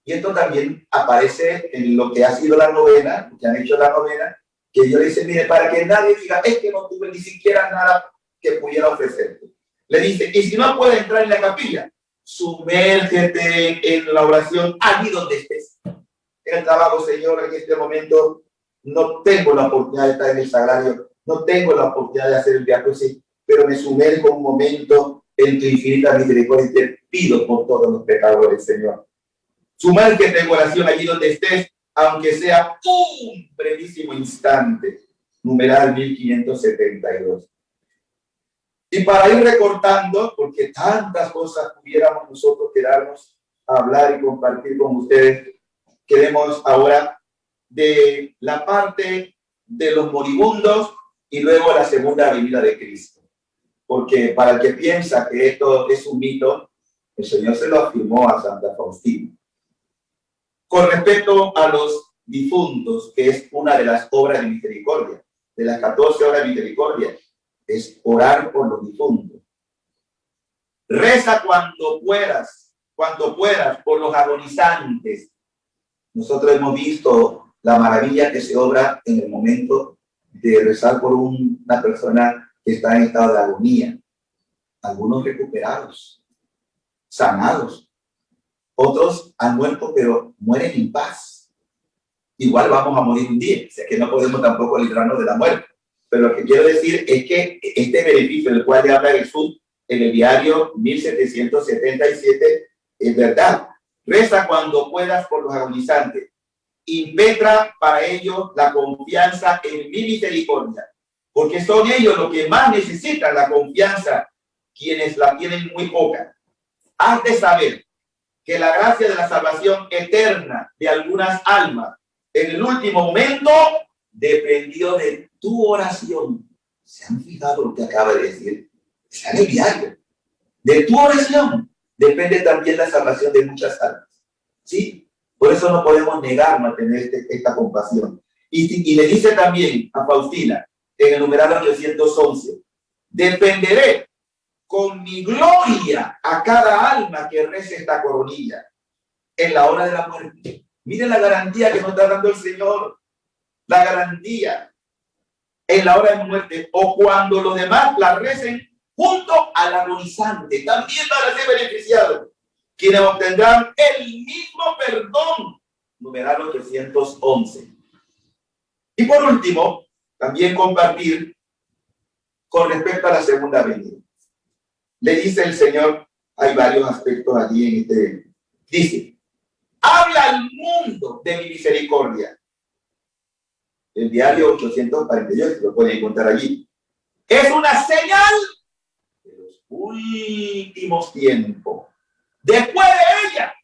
Y esto también aparece en lo que ha sido la novena, que han hecho la novena, que yo le dice, mire, para que nadie diga, es que no tuve ni siquiera nada que pudiera ofrecerte. Le dice, y si no puedes entrar en la capilla, sumérgete en la oración allí donde estés. En el trabajo, Señor, en este momento no tengo la oportunidad de estar en el sagrario, no tengo la oportunidad de hacer el Vía Crucis, pero me sumerjo un momento en tu infinita misericordia y te pido por todos los pecadores, Señor. Sumérgete en oración allí donde estés, aunque sea un brevísimo instante. Numeral 1572. Y para ir recortando, porque tantas cosas pudiéramos nosotros quedarnos a hablar y compartir con ustedes, queremos ahora de la parte de los moribundos y luego la segunda venida de Cristo. Porque para el que piensa que esto es un mito, el Señor se lo afirmó a Santa Faustina. Con respecto a los difuntos, que es una de las obras de misericordia, de las 14 obras de misericordia, es orar por los difuntos. Reza cuando puedas por los agonizantes. Nosotros hemos visto la maravilla que se obra en el momento de rezar por una persona que está en estado de agonía. Algunos recuperados, sanados. Otros han muerto, pero mueren en paz. Igual vamos a morir un día, o sea que no podemos tampoco librarnos de la muerte. Pero lo que quiero decir es que este beneficio del cual le habla Jesús en el diario 1777 es verdad. Reza cuando puedas por los agonizantes. Impetra para ellos la confianza en mi misericordia, porque son ellos los que más necesitan la confianza, quienes la tienen muy poca. Has de saber que la gracia de la salvación eterna de algunas almas en el último momento dependió de tu oración. ¿Se han fijado lo que acaba de decir? Está en el diario. De tu oración depende también la salvación de muchas almas. ¿Sí? Por eso no podemos negarnos a tener esta compasión. Y le dice también a Faustina, en el numeral 811, defenderé con mi gloria a cada alma que rece esta coronilla en la hora de la muerte. Miren la garantía que nos está dando el Señor. La garantía en la hora de muerte o cuando los demás la recen junto al agonizante. También van a ser beneficiados, quienes obtendrán el mismo perdón. Numeral 811. Y por último, también compartir con respecto a la segunda venida. Le dice el Señor, hay varios aspectos allí en este. Dice, habla al mundo de mi misericordia. El diario 848, lo pueden encontrar allí. Es una señal de los últimos tiempos. Después de ella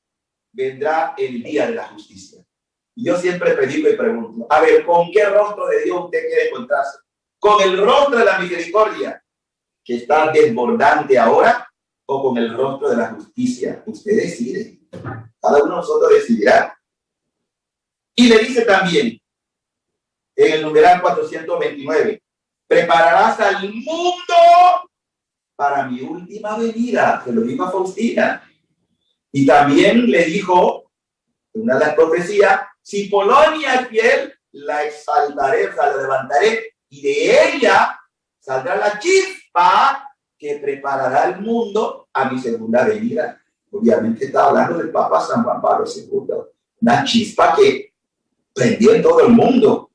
vendrá el día de la justicia. Y yo siempre predico y pregunto, a ver, ¿con qué rostro de Dios usted quiere encontrarse? ¿Con el rostro de la misericordia, que está desbordante ahora, o con el rostro de la justicia? Usted decide. Cada uno de nosotros decidirá. Y le dice también, en el numeral 429, prepararás al mundo para mi última venida. Se lo dijo a Faustina. Y también le dijo, una de las profecías, si Polonia es fiel, la exaltaré, o sea, la levantaré, y de ella saldrá la chispa que preparará el mundo a mi segunda venida. Obviamente está hablando del Papa San Juan Pablo II. Una chispa que prendió en todo el mundo.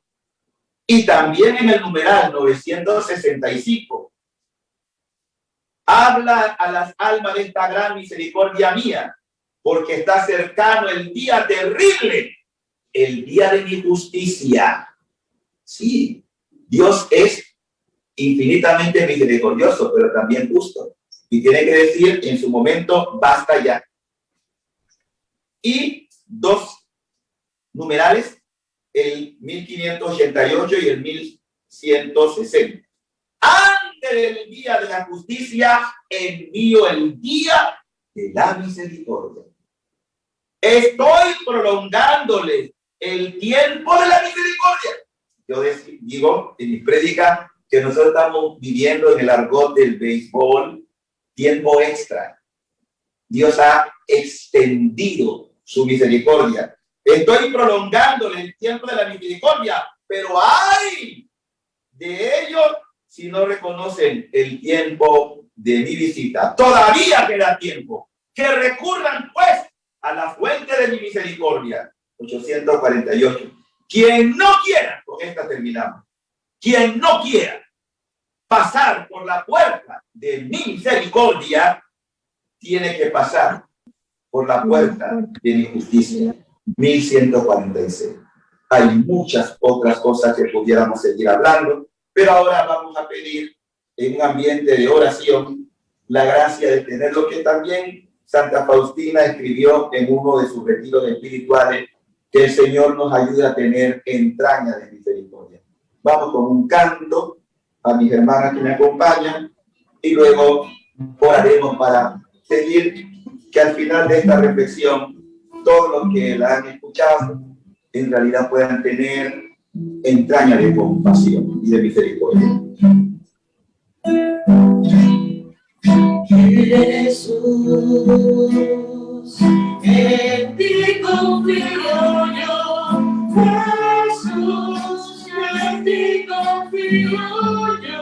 Y también en el numeral 965 habla a las almas de esta gran misericordia mía, porque está cercano el día terrible, el día de mi justicia. Sí, Dios es infinitamente misericordioso, pero también justo. Y tiene que decir en su momento, basta ya. Y dos numerales, el 1588 y el 1160. Antes del día de la justicia, envío el día de la misericordia. Estoy prolongándole el tiempo de la misericordia. Yo digo en mi prédica que nosotros estamos viviendo en el argot del béisbol tiempo extra. Dios ha extendido su misericordia. Estoy prolongándole el tiempo de la misericordia, pero ¡ay de ellos si no reconocen el tiempo de mi visita! Todavía queda tiempo. Que recurran pues a la fuente de mi misericordia. 848. Quien no quiera, con esta terminamos, quien no quiera pasar por la puerta de mi misericordia, tiene que pasar por la puerta de mi justicia. 1146. Hay muchas otras cosas que pudiéramos seguir hablando, pero ahora vamos a pedir en un ambiente de oración la gracia de tener lo que también Santa Faustina escribió en uno de sus retiros espirituales, que el Señor nos ayude a tener entraña de misericordia. Vamos con un canto a mis hermanas que me acompañan y luego oraremos para pedir que al final de esta reflexión todos los que la han escuchado en realidad puedan tener entraña de compasión y de misericordia. Jesús, en ti confío yo. Jesús, en ti confío yo.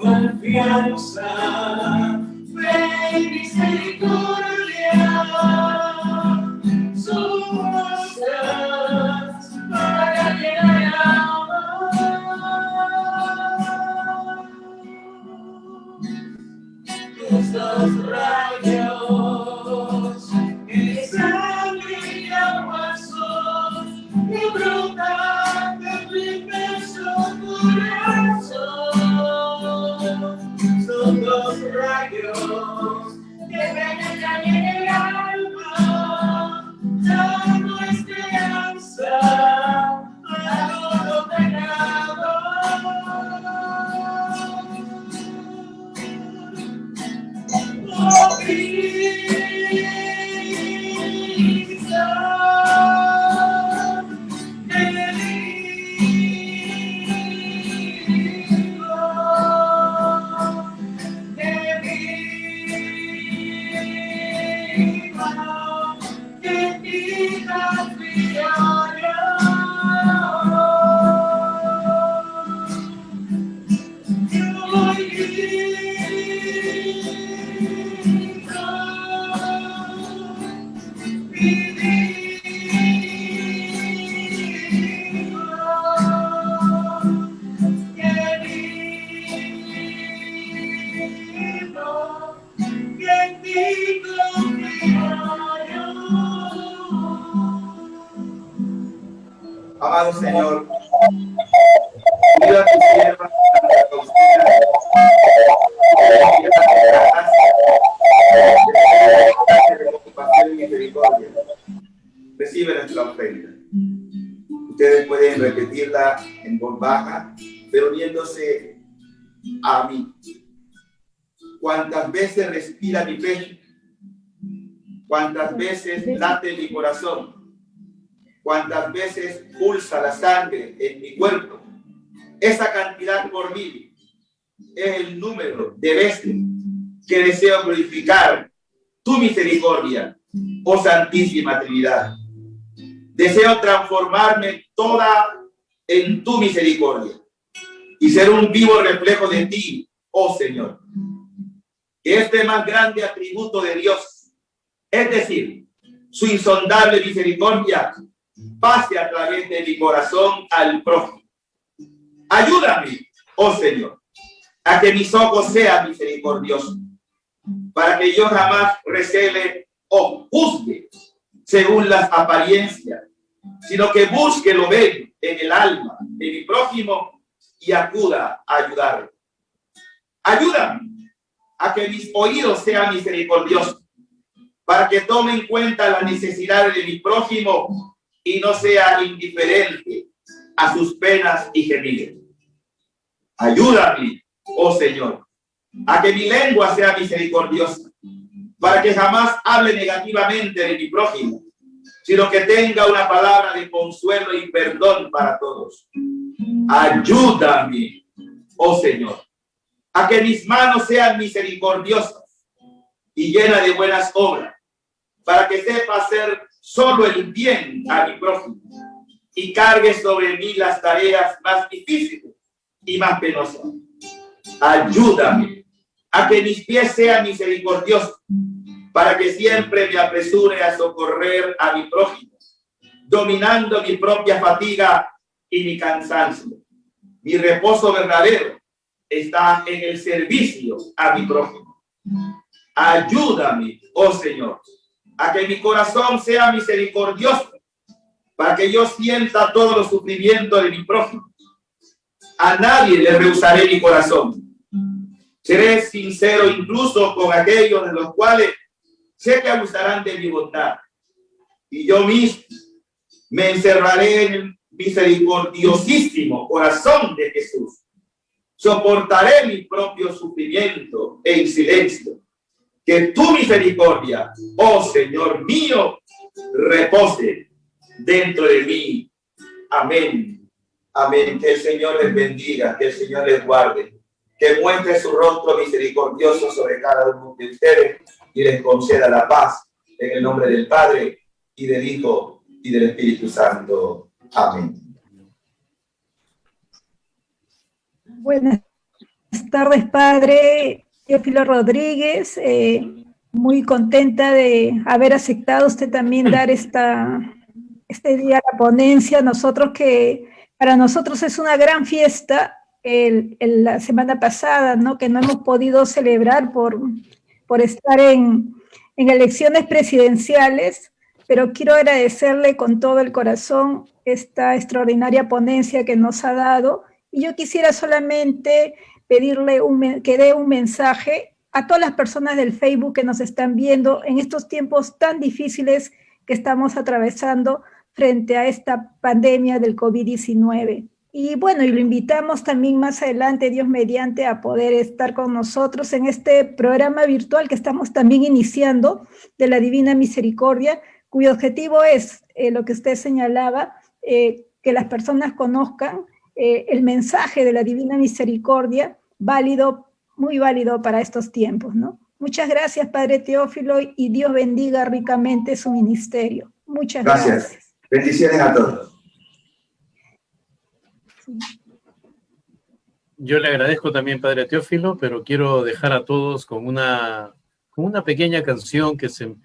Confianza, fe y misericordia son fuerzas para llegar a los rayos que sangre y agua son que brotan de tu inmenso corazón. Son dos rayos que penetran en el alma, dando esperanza a todo pecado. Oh, Cristo, Amado Señor, pido a tu sierva Santa Faustina, de compasión y misericordia. Recibe nuestra ofrenda. Ustedes pueden repetirla en voz baja, pero viéndose a mí. ¿Cuántas veces respira mi pecho? ¿Cuántas veces late mi corazón? ¿Cuántas veces pulsa la sangre en mi cuerpo? Esa cantidad por 1000 es el número de veces que deseo glorificar tu misericordia, oh Santísima Trinidad. Deseo transformarme toda en tu misericordia y ser un vivo reflejo de ti, oh Señor. Que este más grande atributo de Dios, es decir, su insondable misericordia, pase a través de mi corazón al prójimo. Ayúdame, oh Señor, a que mis ojos sean misericordiosos, para que yo jamás recele o juzgue según las apariencias, sino que busque lo bello en el alma de mi prójimo y acuda a ayudarle. Ayúdame a que mis oídos sean misericordiosos, para que tome en cuenta las necesidades de mi prójimo y no sea indiferente a sus penas y gemidos. Ayúdame, oh Señor, a que mi lengua sea misericordiosa, para que jamás hable negativamente de mi prójimo, sino que tenga una palabra de consuelo y perdón para todos. Ayúdame, oh Señor, a que mis manos sean misericordiosas y llenas de buenas obras, para que sepa hacer solo el bien a mi prójimo y cargue sobre mí las tareas más difíciles y más penosas. Ayúdame a que mis pies sean misericordiosos, para que siempre me apresure a socorrer a mi prójimo, dominando mi propia fatiga y mi cansancio. Mi reposo verdadero está en el servicio a mi prójimo. Ayúdame, oh Señor, a que mi corazón sea misericordioso, para que yo sienta todos los sufrimientos de mi prójimo. A nadie le rehusaré mi corazón. Seré sincero incluso con aquellos de los cuales sé que abusarán de mi bondad. Y yo mismo me encerraré en el misericordiosísimo corazón de Jesús. Soportaré mi propio sufrimiento en silencio. Que tu misericordia, oh Señor mío, repose dentro de mí. Amén. Amén. Que el Señor les bendiga, que el Señor les guarde, que muestre su rostro misericordioso sobre cada uno de ustedes y les conceda la paz en el nombre del Padre y del Hijo y del Espíritu Santo. Amén. Buenas tardes, Padre Teófilo Rodríguez. Muy contenta de haber aceptado usted también dar este día a la ponencia. Para nosotros es una gran fiesta la semana pasada, ¿no? Que no hemos podido celebrar por estar en elecciones presidenciales, pero quiero agradecerle con todo el corazón esta extraordinaria ponencia que nos ha dado. Y yo quisiera solamente pedirle que dé un mensaje a todas las personas del Facebook que nos están viendo en estos tiempos tan difíciles que estamos atravesando frente a esta pandemia del COVID-19. Y bueno, y lo invitamos también más adelante, Dios mediante, a poder estar con nosotros en este programa virtual que estamos también iniciando de la Divina Misericordia, cuyo objetivo es lo que usted señalaba, que las personas conozcan el mensaje de la Divina Misericordia, muy válido para estos tiempos, ¿no? Muchas gracias, Padre Teófilo, y Dios bendiga ricamente su ministerio. Muchas gracias. Bendiciones a todos. Yo le agradezco también, Padre Teófilo, pero quiero dejar a todos con una pequeña canción que se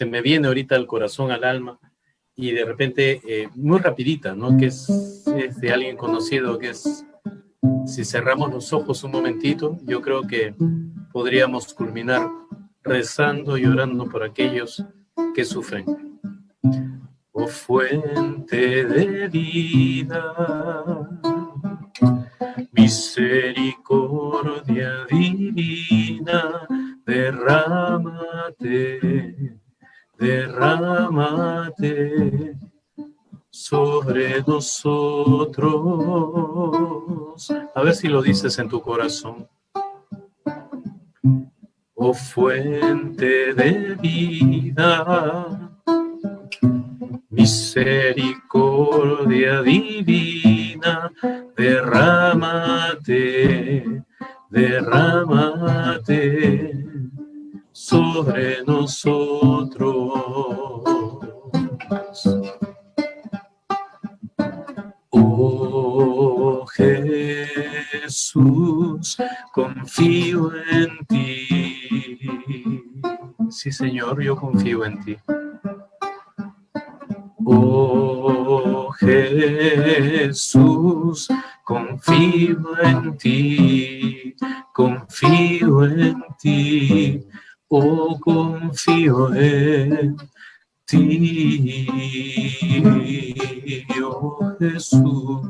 me viene ahorita al corazón, al alma, y de repente muy rapidita, ¿no? Que es de alguien conocido, que es, si cerramos los ojos un momentito, yo creo que podríamos culminar rezando y orando por aquellos que sufren. Oh fuente de vida, misericordia divina, derrámate sobre nosotros. A ver si lo dices en tu corazón. Oh fuente de vida, misericordia divina, derrámate sobre nosotros. Oh Jesús, confío en ti. Sí, Señor, yo confío en ti. Oh Jesús, confío en ti, confío en ti, oh confío en ti, oh Jesús.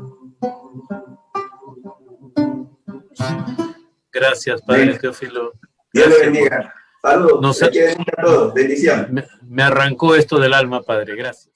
Gracias, Padre Teófilo. Dios le bendiga. Saludos. No sé, a todos. Bendición. me arrancó esto del alma, Padre. Gracias.